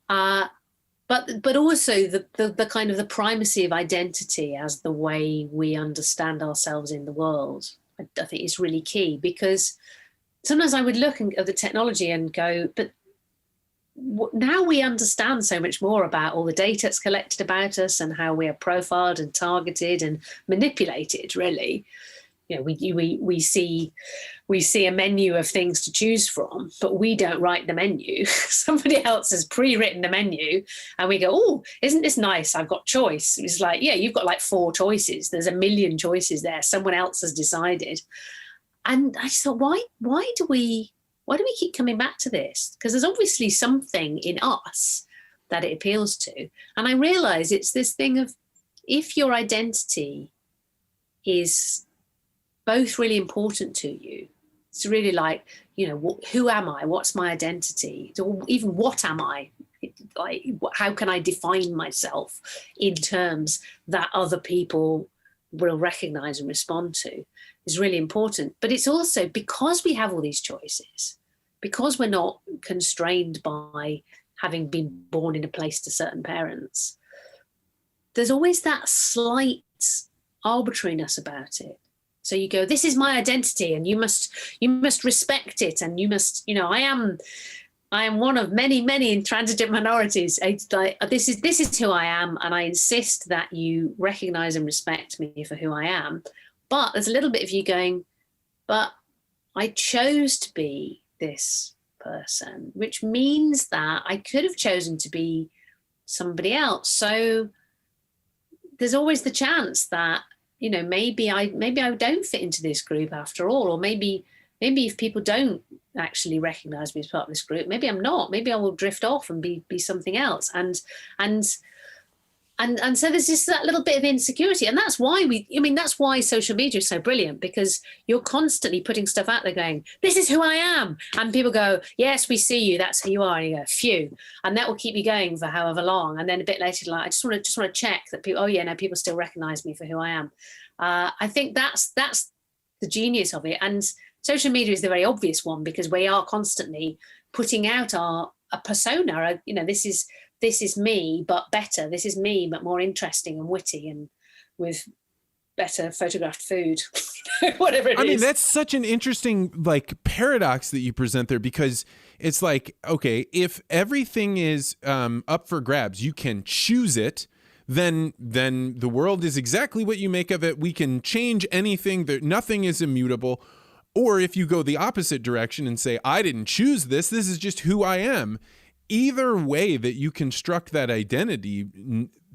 But also the kind of the primacy of identity as the way we understand ourselves in the world, I think is really key, because sometimes I would look at the technology and go, but now we understand so much more about all the data that's collected about us and how we are profiled and targeted and manipulated, really. We see a menu of things to choose from, but we don't write the menu. Somebody else has pre-written the menu, and we go, oh, isn't this nice? I've got choice. It's like, yeah, you've got like 4 choices. There's a million choices there. Someone else has decided. And I just thought, why do we keep coming back to this? Because there's obviously something in us that it appeals to. And I realize it's this thing of, if your identity is both really important to you, it's really like, who am I? What's my identity? Or even what am I? Like, how can I define myself in terms that other people will recognize and respond to, is really important. But it's also because we have all these choices, because we're not constrained by having been born in a place to certain parents, there's always that slight arbitrariness about it. So you go, this is my identity, and you must respect it, and you must, I am one of many, many intransigent minorities. This is who I am, and I insist that you recognize and respect me for who I am. But there's a little bit of you going, but I chose to be this person, which means that I could have chosen to be somebody else. So there's always the chance that, maybe I don't fit into this group after all, or maybe maybe if people don't actually recognize me as part of this group, maybe I'm not. Maybe I will drift off and be something else. And so there's just that little bit of insecurity. And that's why that's why social media is so brilliant, because you're constantly putting stuff out there going, this is who I am. And people go, yes, we see you. That's who you are. And you go, phew. And that will keep you going for however long. And then a bit later, like, I just want to check that people, oh yeah, no, people still recognize me for who I am. I think that's the genius of it. And social media is the very obvious one, because we are constantly putting out a persona. This is me, but better. This is me, but more interesting and witty and with better photographed food, whatever it is. I mean, that's such an interesting paradox that you present there, because it's like, okay, if everything is up for grabs, you can choose it, then the world is exactly what you make of it. We can change anything, that nothing is immutable. Or if you go the opposite direction and say, I didn't choose this is just who I am. Either way that you construct that identity,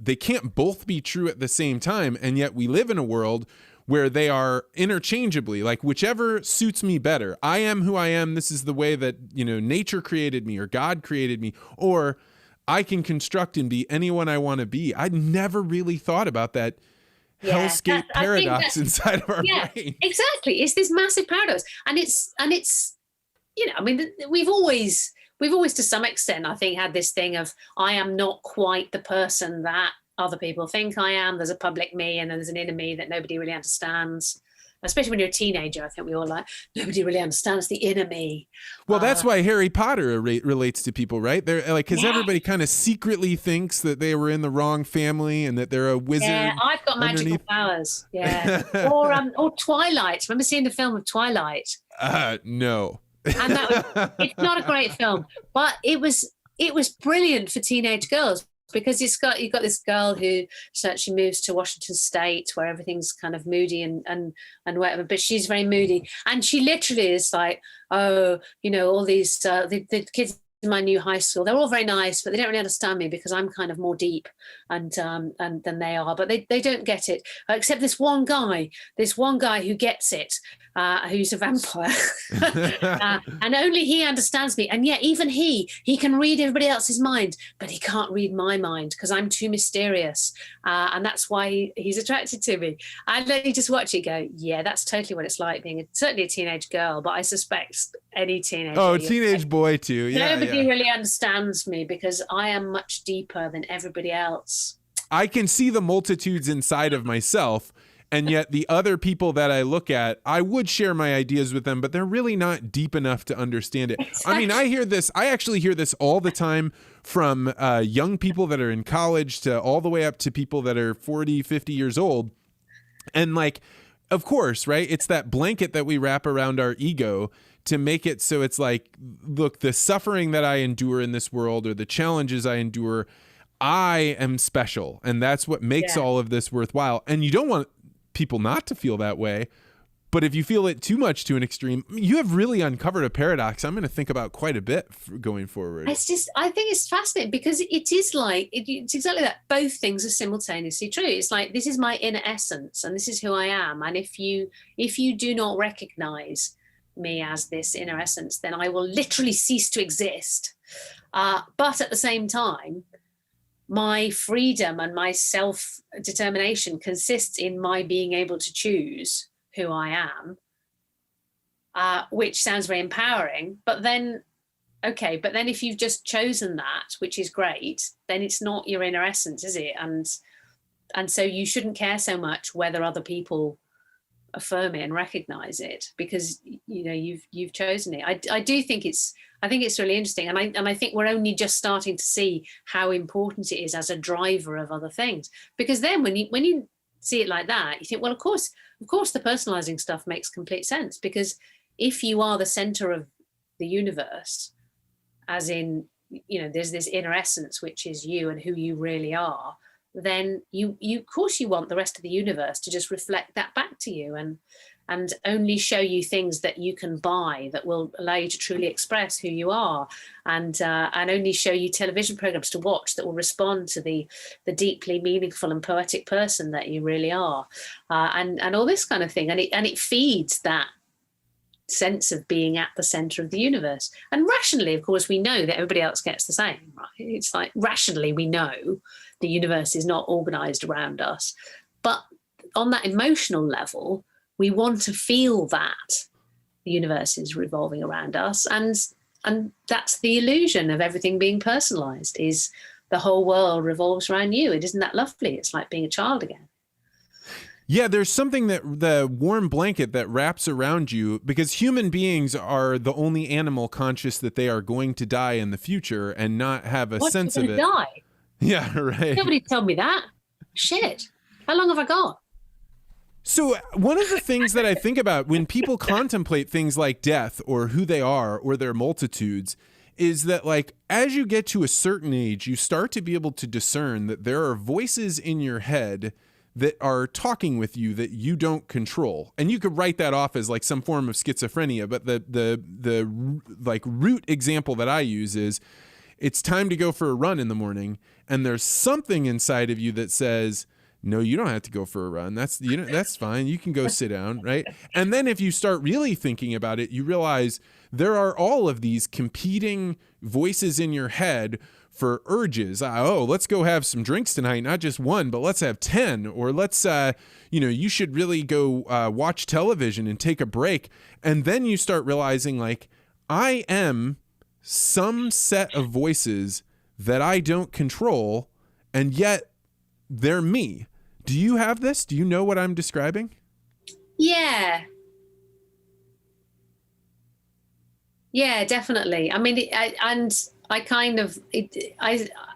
they can't both be true at the same time. And yet we live in a world where they are interchangeably, like, whichever suits me better. I am who I am. This is the way that, nature created me, or God created me, or I can construct and be anyone I want to be. I'd never really thought about that hellscape paradox inside of our brain. Exactly. It's this massive paradox. And it's we've always to some extent, I think, had this thing of, I am not quite the person that other people think I am. There's a public me, and then there's an inner me that nobody really understands. Especially when you're a teenager, I think we all nobody really understands the inner me. Well, that's why Harry Potter relates to people, right? They're like, because everybody kind of secretly thinks that they were in the wrong family and that they're a wizard. Yeah, I've got magical powers. Yeah, or Twilight. Remember seeing the film of Twilight? No. And it's not a great film, but it was brilliant for teenage girls, because you've got this girl who she moves to Washington State, where everything's kind of moody and whatever, but she's very moody, and she literally is like, oh, all these the kids in my new high school, they're all very nice, but they don't really understand me, because I'm kind of more deep and than they are, but they don't get it, except this one guy who gets it, who's a vampire, and only he understands me. And yet even he can read everybody else's mind, but he can't read my mind, because I'm too mysterious, and that's why he's attracted to me. And then you just watch it go, yeah, that's totally what it's like being certainly a teenage girl, but I suspect any teenager. Oh, teenage boy too. Yeah, nobody really understands me, because I am much deeper than everybody else. I can see the multitudes inside of myself, and yet the other people that I look at, I would share my ideas with them, but they're really not deep enough to understand it. Exactly. I mean, I actually hear this all the time from young people that are in college to all the way up to people that are 40, 50 years old. And of course, right? It's that blanket that we wrap around our ego to make it so it's like, look, the suffering that I endure in this world, or the challenges I endure, I am special. And that's what makes all of this worthwhile. And you don't want people not to feel that way. But if you feel it too much to an extreme, you have really uncovered a paradox I'm going to think about quite a bit going forward. I think it's fascinating, because it is it's exactly that. Both things are simultaneously true. It's like, this is my inner essence, and this is who I am. And if you do not recognize me as this inner essence, then I will literally cease to exist. But at the same time, my freedom and my self-determination consists in my being able to choose who I am, which sounds very empowering. But then if you've just chosen that, which is great, then it's not your inner essence, is it? And so you shouldn't care so much whether other people affirm it and recognize it, because you've chosen it. I do think it's really interesting, and I think we're only just starting to see how important it is as a driver of other things. Because then when you see it like that, you think, well, of course the personalizing stuff makes complete sense, because if you are the center of the universe, as in, there's this inner essence which is you and who you really are, then you of course you want the rest of the universe to just reflect that back to you, and only show you things that you can buy that will allow you to truly express who you are, and only show you television programs to watch that will respond to the deeply meaningful and poetic person that you really are, and all this kind of thing, and it feeds that sense of being at the center of the universe. And rationally, of course, we know that everybody else gets the same, right? It's like rationally we know the universe is not organized around us. But on that emotional level, we want to feel that the universe is revolving around us. And that's the illusion of everything being personalized, is the whole world revolves around you. It isn't that lovely? It's like being a child again. Yeah, there's something that the warm blanket that wraps around you, because human beings are the only animal conscious that they are going to die in the future and not have a sense of it. Die? Yeah, right. Nobody told me that. Shit. How long have I got? So one of the things that I think about when people contemplate things like death or who they are or their multitudes is that, like, as you get to a certain age, you start to be able to discern that there are voices in your head that are talking with you that you don't control. And you could write that off as like some form of schizophrenia, but the like root example that I use is it's time to go for a run in the morning and there's something inside of you that says, no, you don't have to go for a run. That's fine. You can go sit down, right? And then if you start really thinking about it, you realize there are all of these competing voices in your head for urges. Let's go have some drinks tonight. Not just one, but let's have 10. Or let's, you should really go watch television and take a break. And then you start realizing, like, I am some set of voices that I don't control, and yet they're me. Do you have this? Do you know what I'm describing? Yeah. Yeah, definitely. I mean, I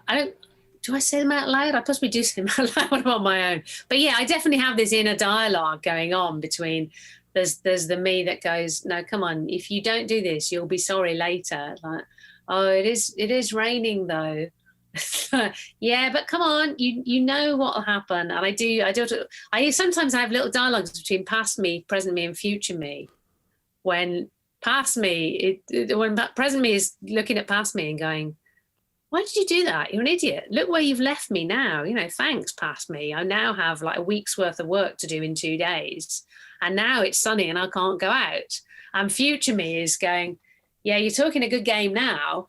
don't, do I say them out loud? I possibly do say them out loud on my own. But yeah, I definitely have this inner dialogue going on between, there's the me that goes, no, come on, if you don't do this, you'll be sorry later. Like, oh, it is raining though. Yeah, but come on, you know what will happen. And I sometimes have little dialogues between past me, present me, and future me. When past me, when present me is looking at past me and going, why did you do that? You're an idiot. Look where you've left me now. Thanks, past me. I now have like a week's worth of work to do in 2 days. And now it's sunny and I can't go out. And future me is going, yeah, you're talking a good game now,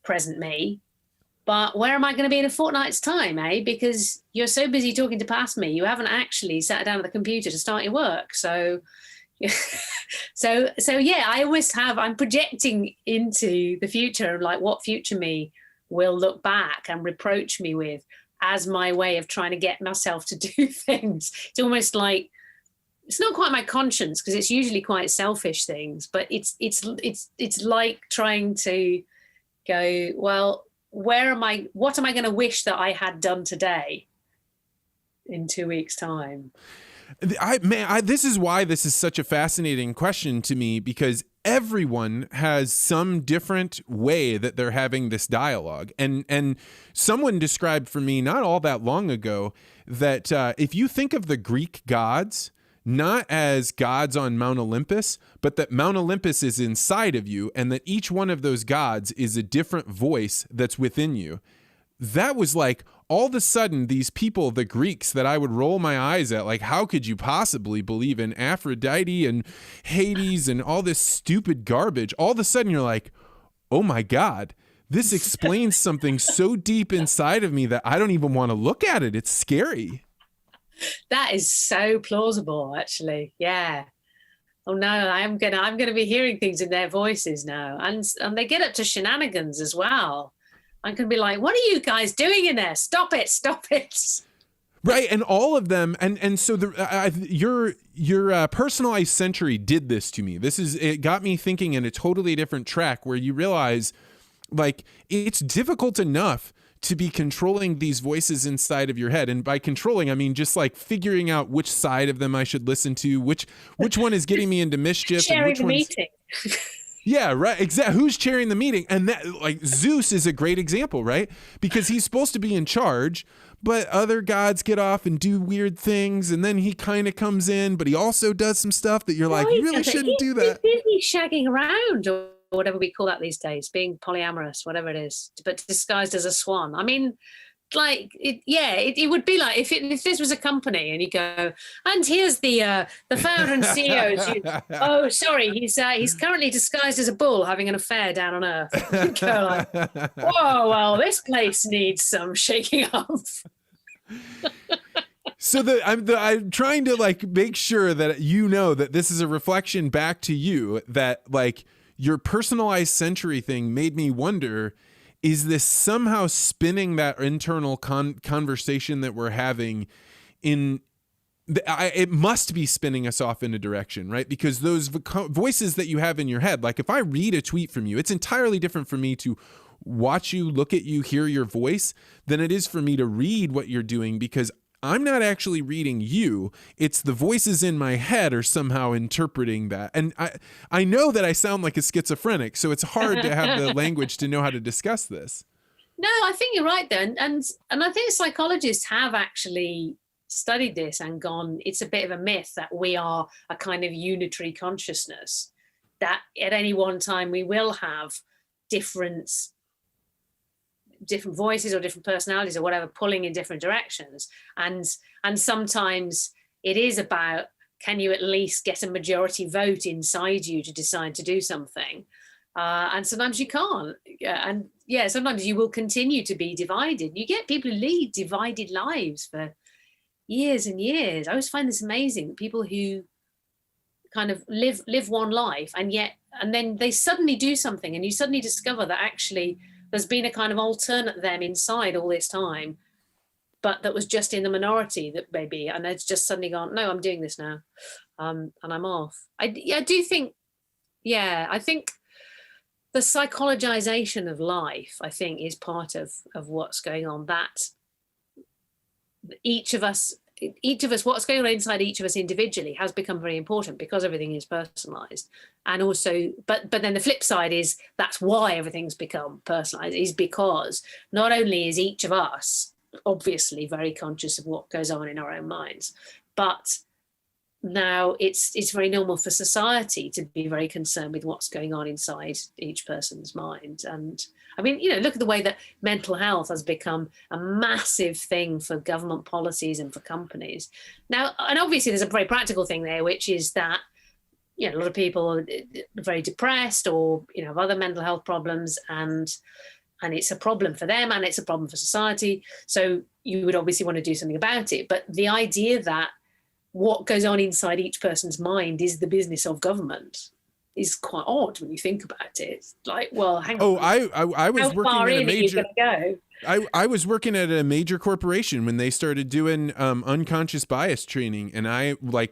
present me. But where am I going to be in a fortnight's time, eh? Because you're so busy talking to past me, you haven't actually sat down at the computer to start your work. So yeah, I'm projecting into the future, like what future me will look back and reproach me with as my way of trying to get myself to do things. It's almost like, it's not quite my conscience, because it's usually quite selfish things, but it's like trying to go, well, what am I going to wish that I had done today in 2 weeks' time? This is why this is such a fascinating question to me, because everyone has some different way that they're having this dialogue. And someone described for me not all that long ago that if you think of the Greek gods not as gods on Mount Olympus, but that Mount Olympus is inside of you and that each one of those gods is a different voice that's within you. That was like, all of a sudden, these people, the Greeks that I would roll my eyes at, like, how could you possibly believe in Aphrodite and Hades and all this stupid garbage? All of a sudden, you're like, oh my God, this explains something so deep inside of me that I don't even want to look at it. It's scary. That is so plausible, actually. Yeah. Oh no, I'm gonna be hearing things in their voices now, and they get up to shenanigans as well. I can be like, what are you guys doing in there? Stop it. Right. And all of them. And so your personalized century did this to me. It got me thinking in a totally different track, where you realize, like, it's difficult enough to be controlling these voices inside of your head. And by controlling, I mean just like figuring out which side of them I should listen to, which one is getting me into mischief. Sharing and which the meeting. Yeah, right. Exactly. Who's chairing the meeting? And that, like, Zeus is a great example, right? Because he's supposed to be in charge, but other gods get off and do weird things, and then he kind of comes in, but he also does some stuff that you're like, you really shouldn't do that. He's busy shagging around, or whatever we call that these days, being polyamorous, whatever it is, but disguised as a swan. I mean, it would be like if this was a company and you go, and here's the founder and CEO. Oh, sorry, he's currently disguised as a bull having an affair down on Earth. You'd go like, whoa, well, this place needs some shaking up. So I'm trying to like make sure that you know that this is a reflection back to you, that like your personalized century thing made me wonder, is this somehow spinning that internal conversation that we're having in it must be spinning us off in a direction, right? Because those voices that you have in your head, like if I read a tweet from you, it's entirely different for me to watch you, look at you, hear your voice than it is for me to read what you're doing, because I'm not actually reading you. It's the voices in my head are somehow interpreting that. And I know that I sound like a schizophrenic, so it's hard to have the language to know how to discuss this. No, I think you're right there. And I think psychologists have actually studied this and gone, it's a bit of a myth that we are a kind of unitary consciousness, that at any one time we will have different voices or different personalities or whatever pulling in different directions, and sometimes it is about, can you at least get a majority vote inside you to decide to do something, and sometimes you can't, and sometimes you will continue to be divided. You get people who lead divided lives for years and years. I always find this amazing, people who kind of live one life and then they suddenly do something and you suddenly discover that actually there's been a kind of alternate them inside all this time, but that was just in the minority, that maybe, and it's just suddenly gone, no, I'm doing this now, and I'm off. I do think, I think the psychologization of life, I think, is part of what's going on. That each of us, what's going on inside each of us individually has become very important because everything is personalized. And also, but then the flip side is that's why everything's become personalized, is because not only is each of us obviously very conscious of what goes on in our own minds, but now it's very normal for society to be very concerned with what's going on inside each person's mind. And I mean, look at the way that mental health has become a massive thing for government policies and for companies. Now, and obviously there's a very practical thing there, which is that, a lot of people are very depressed or, have other mental health problems, and it's a problem for them and it's a problem for society. So you would obviously want to do something about it. But the idea that what goes on inside each person's mind is the business of government is quite odd when you think about it. It's like, well, hang on. I was working at a major. Go? I was working at a major corporation when they started doing unconscious bias training, and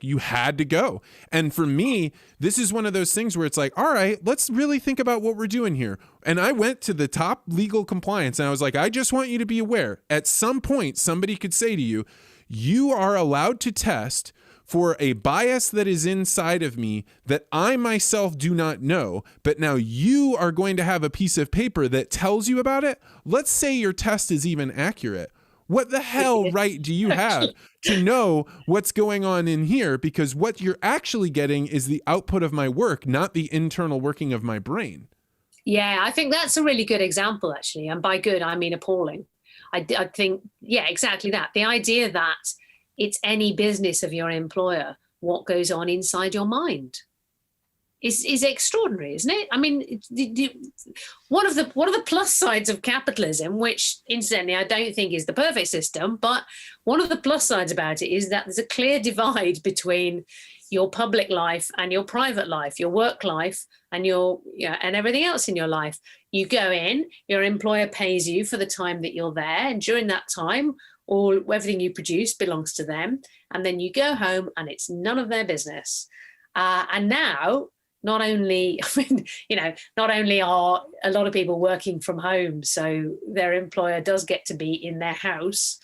you had to go. And for me, this is one of those things where it's like, all right, let's really think about what we're doing here. And I went to the top legal compliance, and I was like, I just want you to be aware. At some point, somebody could say to you, you are allowed to test for a bias that is inside of me that I myself do not know, but now you are going to have a piece of paper that tells you about it. Let's say your test is even accurate. What the hell right do you have to know what's going on in here? Because what you're actually getting is the output of my work, not the internal working of my brain. Yeah, I think that's a really good example, actually. And by good, I mean appalling. I think, exactly that. The idea that it's any business of your employer what goes on inside your mind is extraordinary, isn't it? I mean, one of the plus sides of capitalism, which incidentally I don't think is the perfect system, but one of the plus sides about it is that there's a clear divide between your public life and your private life, your work life and and everything else in your life. You go in, your employer pays you for the time that you're there, and during that time, everything you produce belongs to them. And then you go home and it's none of their business. And now, not only are a lot of people working from home, so their employer does get to be in their house,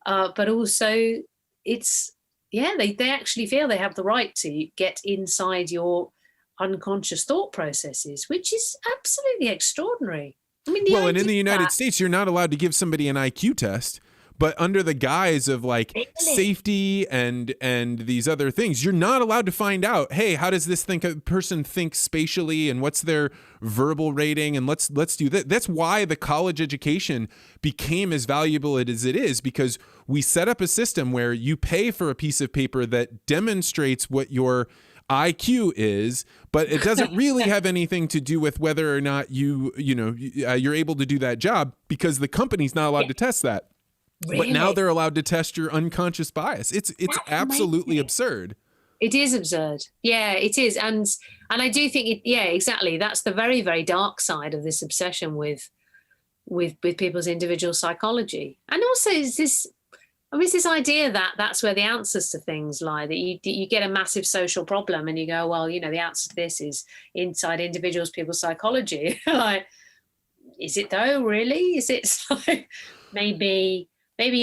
but also they actually feel they have the right to get inside your unconscious thought processes, which is absolutely extraordinary. I mean, and in the United States, you're not allowed to give somebody an IQ test. but under the guise of like safety and these other things, you're not allowed to find out, hey, how does this person think spatially, and what's their verbal rating, and let's do that. That's why the college education became as valuable as it is, because we set up a system where you pay for a piece of paper that demonstrates what your IQ is, but it doesn't really have anything to do with whether or not you're able to do that job, because the company's not allowed to test that. Really? But now they're allowed to test your unconscious bias. It's absolutely absurd. It is absurd. Yeah, it is. And I do think exactly. That's the very, very dark side of this obsession with people's individual psychology. And also is this idea that that's where the answers to things lie, that you get a massive social problem and you go, well, the answer to this is inside people's psychology. Like, is it though, really? Is it like maybe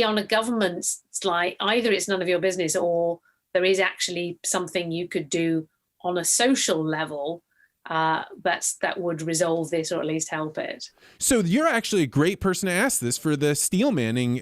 on a government, it's like either it's none of your business, or there is actually something you could do on a social level that would resolve this, or at least help it. So you're actually a great person to ask this for the steelmanning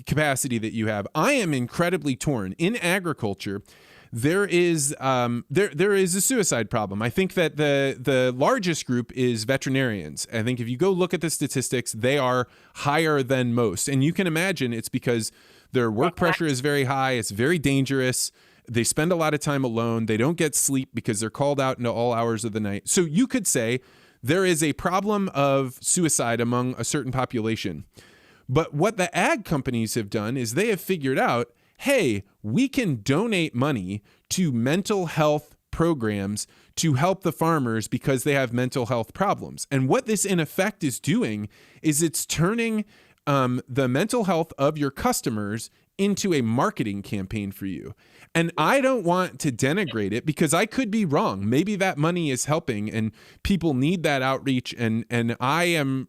capacity that you have. I am incredibly torn. In agriculture, there is a suicide problem. I think that the largest group is veterinarians. I think if you go look at the statistics, they are higher than most. And you can imagine it's because their work pressure is very high. It's very dangerous. They spend a lot of time alone. They don't get sleep because they're called out into all hours of the night. So you could say there is a problem of suicide among a certain population. But what the ag companies have done is they have figured out, hey, we can donate money to mental health programs to help the farmers because they have mental health problems. And what this in effect is doing is it's turning the mental health of your customers into a marketing campaign for you. And I don't want to denigrate it, because I could be wrong. Maybe that money is helping and people need that outreach, and I am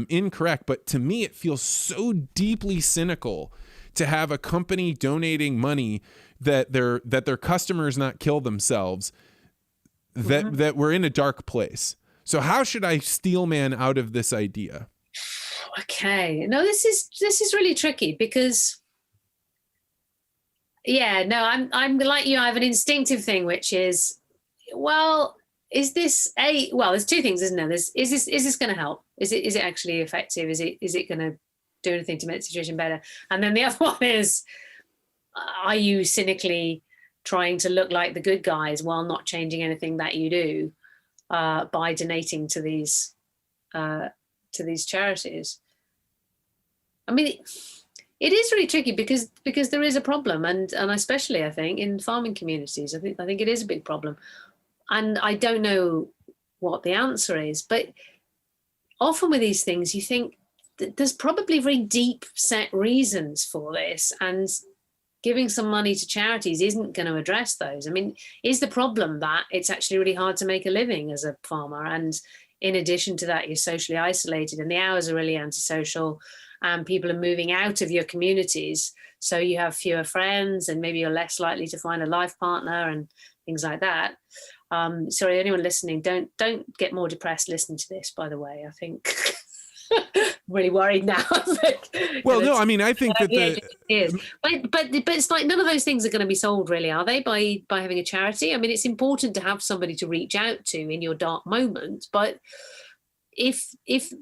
incorrect. But to me, it feels so deeply cynical to have a company donating money that their customers not kill themselves, that we're in a dark place. So how should I steelman out of this idea? Okay. No, this is really tricky, because I'm like you. I have an instinctive thing, which is, well, is this there's two things, isn't there? Is this going to help? Is it actually effective? Is it going to do anything to make the situation better? And then the other one is, are you cynically trying to look like the good guys while not changing anything that you do by donating to these charities? I mean, it is really tricky because there is a problem, and especially I think in farming communities, I think it is a big problem, and I don't know what the answer is. But often with these things, you think that there's probably very deep set reasons for this, and giving some money to charities isn't going to address those. I mean, is the problem that it's actually really hard to make a living as a farmer, and in addition to that, you're socially isolated, and the hours are really antisocial. And people are moving out of your communities, so you have fewer friends, and maybe you're less likely to find a life partner and things like that. Sorry, anyone listening, don't get more depressed listening to this, by the way. I think I'm really worried now. Well, no, I mean, I think that it is. But it's like none of those things are going to be solved, really, are they, by having a charity? I mean, it's important to have somebody to reach out to in your dark moment, but if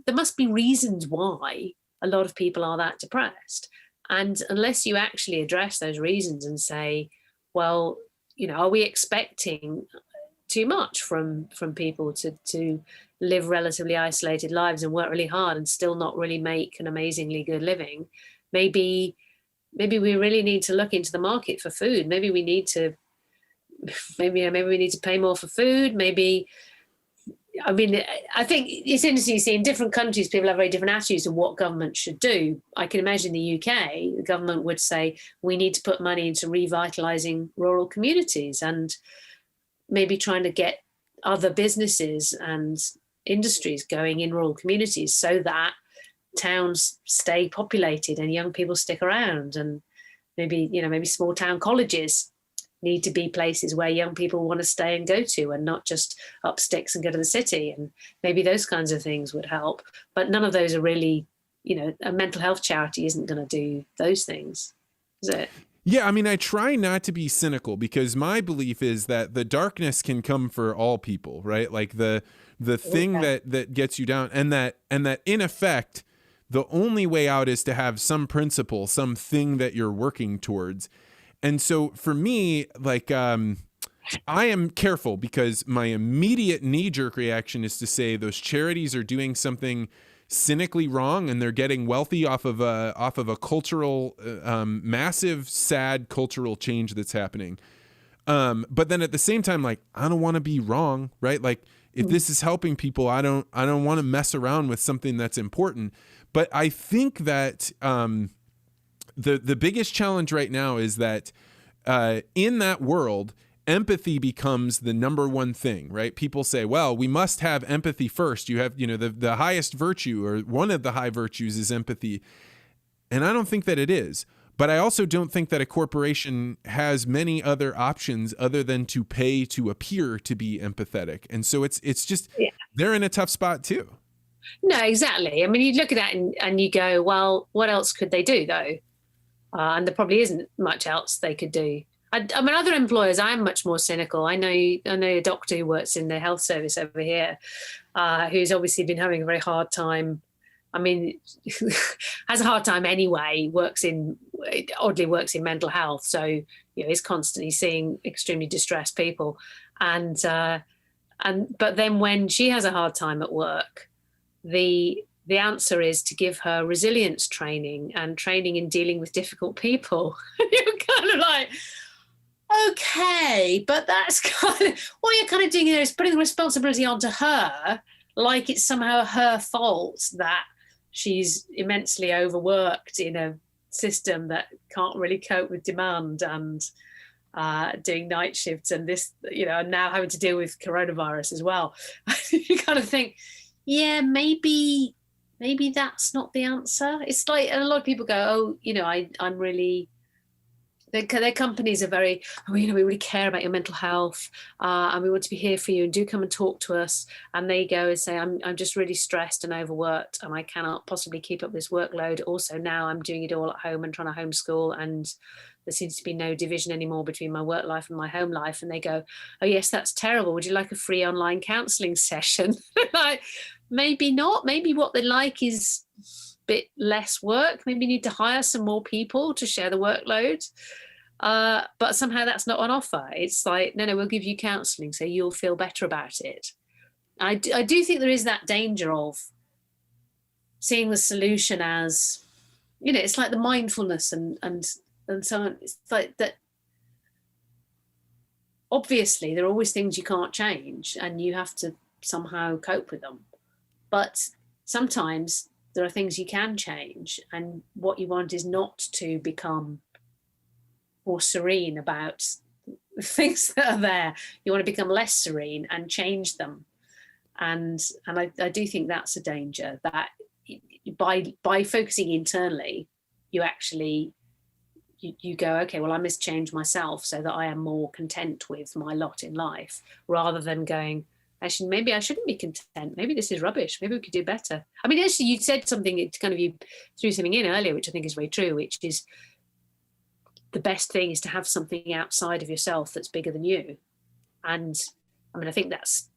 there must be reasons why a lot of people are that depressed. And unless you actually address those reasons and say, well, are we expecting too much from people to live relatively isolated lives and work really hard and still not really make an amazingly good living? Maybe we really need to look into the market for food. Maybe we need to pay more for food. I mean, I think it's interesting to see in different countries, people have very different attitudes to what government should do. I can imagine the UK, the government would say, we need to put money into revitalising rural communities and maybe trying to get other businesses and industries going in rural communities so that towns stay populated and young people stick around. And maybe small town colleges need to be places where young people want to stay and go to, and not just up sticks and go to the city. And maybe those kinds of things would help. But none of those are really, a mental health charity isn't going to do those things, is it? Yeah, I mean, I try not to be cynical because my belief is that the darkness can come for all people, right? Like the thing that gets you down, and that in effect, the only way out is to have some principle, something that you're working towards. And so for me, like, I am careful because my immediate knee-jerk reaction is to say those charities are doing something cynically wrong and they're getting wealthy off of a cultural, massive, sad cultural change that's happening. But then at the same time, like, I don't want to be wrong, right? Like, if this is helping people, I don't want to mess around with something that's important. But I think that the biggest challenge right now is that in that world, empathy becomes the number one thing, right? People say, well, we must have empathy first. You have, the highest virtue, or one of the high virtues, is empathy. And I don't think that it is. But I also don't think that a corporation has many other options other than to pay to appear to be empathetic. And so it's just, they're in a tough spot too. No, exactly. I mean, you look at that and you go, well, what else could they do though? And there probably isn't much else they could do. I mean, other employers, I'm much more cynical. I know a doctor who works in the health service over here, who's obviously been having a very hard time. I mean, has a hard time anyway, oddly works in mental health. So, is constantly seeing extremely distressed people. But then when she has a hard time at work, the answer is to give her resilience training and training in dealing with difficult people. You're kind of like, okay, but that's kind of what you're kind of doing there is putting the responsibility onto her, like it's somehow her fault that she's immensely overworked in a system that can't really cope with demand and doing night shifts and this, and now having to deal with coronavirus as well. You kind of think, yeah, maybe that's not the answer. It's like, and a lot of people go, I'm really, their companies are very, we really care about your mental health, and we want to be here for you, and do come and talk to us. And they go and say, I'm just really stressed and overworked, and I cannot possibly keep up this workload. Also, now I'm doing it all at home and trying to homeschool, and there seems to be no division anymore between my work life and my home life. And they go, oh yes, that's terrible. Would you like a free online counselling session? Like, maybe not. Maybe what they like is bit less work. Maybe you need to hire some more people to share the workload. But somehow that's not on offer. It's like, no, we'll give you counselling so you'll feel better about it. I do think there is that danger of seeing the solution as, it's like the mindfulness and so on. It's like that. Obviously, there are always things you can't change and you have to somehow cope with them. But sometimes there are things you can change, and what you want is not to become more serene about things that are there. You want to become less serene and change them. And I do think that's a danger, that by focusing internally, you actually, you go, okay, well, I must change myself so that I am more content with my lot in life, rather than going, actually, maybe I shouldn't be content. Maybe this is rubbish. Maybe we could do better. I mean, actually, you said something, it's kind of, you threw something in earlier, which I think is very true, which is the best thing is to have something outside of yourself that's bigger than you. And I mean, I think that's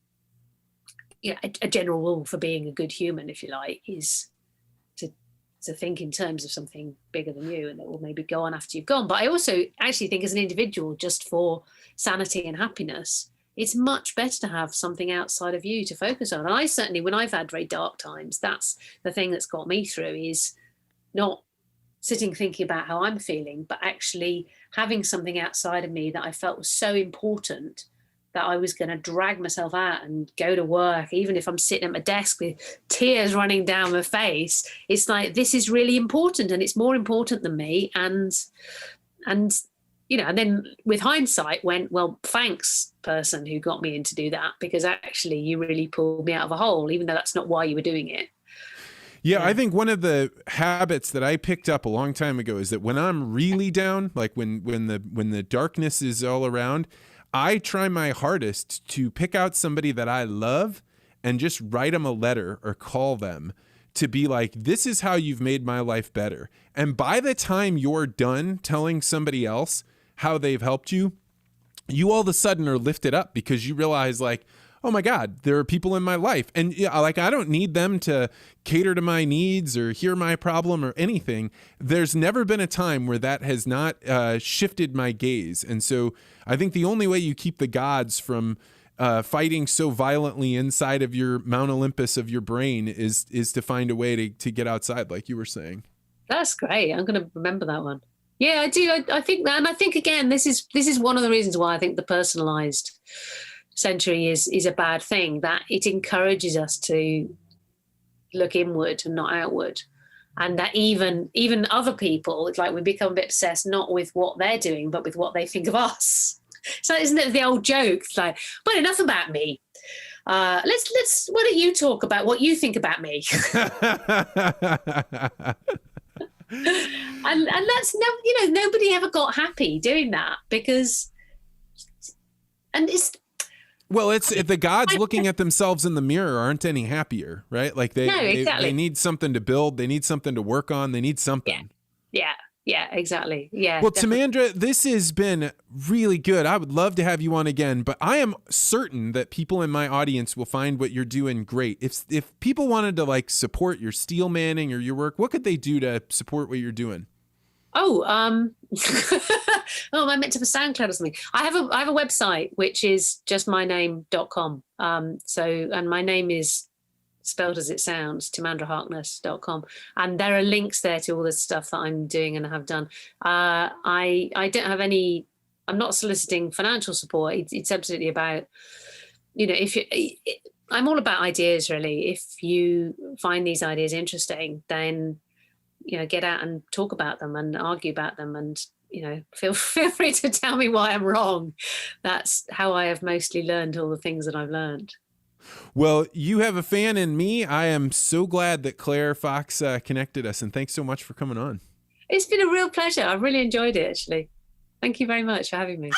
a general rule for being a good human, if you like, is to think in terms of something bigger than you and that will maybe go on after you've gone. But I also actually think as an individual, just for sanity and happiness, it's much better to have something outside of you to focus on. And I certainly, when I've had very dark times, that's the thing that's got me through, is not sitting thinking about how I'm feeling, but actually having something outside of me that I felt was so important that I was going to drag myself out and go to work, even if I'm sitting at my desk with tears running down my face. It's like, this is really important, and it's more important than me. And then with hindsight went, well, thanks, person who got me in to do that, because actually you really pulled me out of a hole, even though that's not why you were doing it. Yeah, I think one of the habits that I picked up a long time ago is that when I'm really down, like when the darkness is all around, I try my hardest to pick out somebody that I love and just write them a letter or call them to be like, this is how you've made my life better. And by the time you're done telling somebody else how they've helped you, you all of a sudden are lifted up because you realize like, oh my God, there are people in my life. And like, I don't need them to cater to my needs or hear my problem or anything. There's never been a time where that has not shifted my gaze. And so I think the only way you keep the gods from fighting so violently inside of your Mount Olympus of your brain is to find a way to get outside, like you were saying. That's great. I'm going to remember that one. Yeah, I do. I think that, and I think again, this is one of the reasons why I think the personalized century is a bad thing, that it encourages us to look inward and not outward. And that even other people, it's like we become a bit obsessed not with what they're doing, but with what they think of us. So isn't it the old joke? It's like, well, enough about me. Let's. Why don't you talk about what you think about me? and that's nobody ever got happy doing that because, and it's. Well, it's the gods looking at themselves in the mirror aren't any happier, right? Like they need something to build, they need something to work on, they need something. Yeah, exactly. Yeah. Well, Timandra, this has been really good. I would love to have you on again, but I am certain that people in my audience will find what you're doing great. If people wanted to like support your steelmanning or your work, what could they do to support what you're doing? Oh, I meant to have a SoundCloud or something. I have a website which is just myname.com. And my name is spelled as it sounds, timandraharkness.com. And there are links there to all the stuff that I'm doing and have done. I don't have any, I'm not soliciting financial support. It's absolutely about, I'm all about ideas really. If you find these ideas interesting, then, get out and talk about them and argue about them and, feel free to tell me why I'm wrong. That's how I have mostly learned all the things that I've learned. Well, you have a fan in me. I am so glad that Claire Fox connected us, and thanks so much for coming on. It's been a real pleasure. I've really enjoyed it, actually. Thank you very much for having me.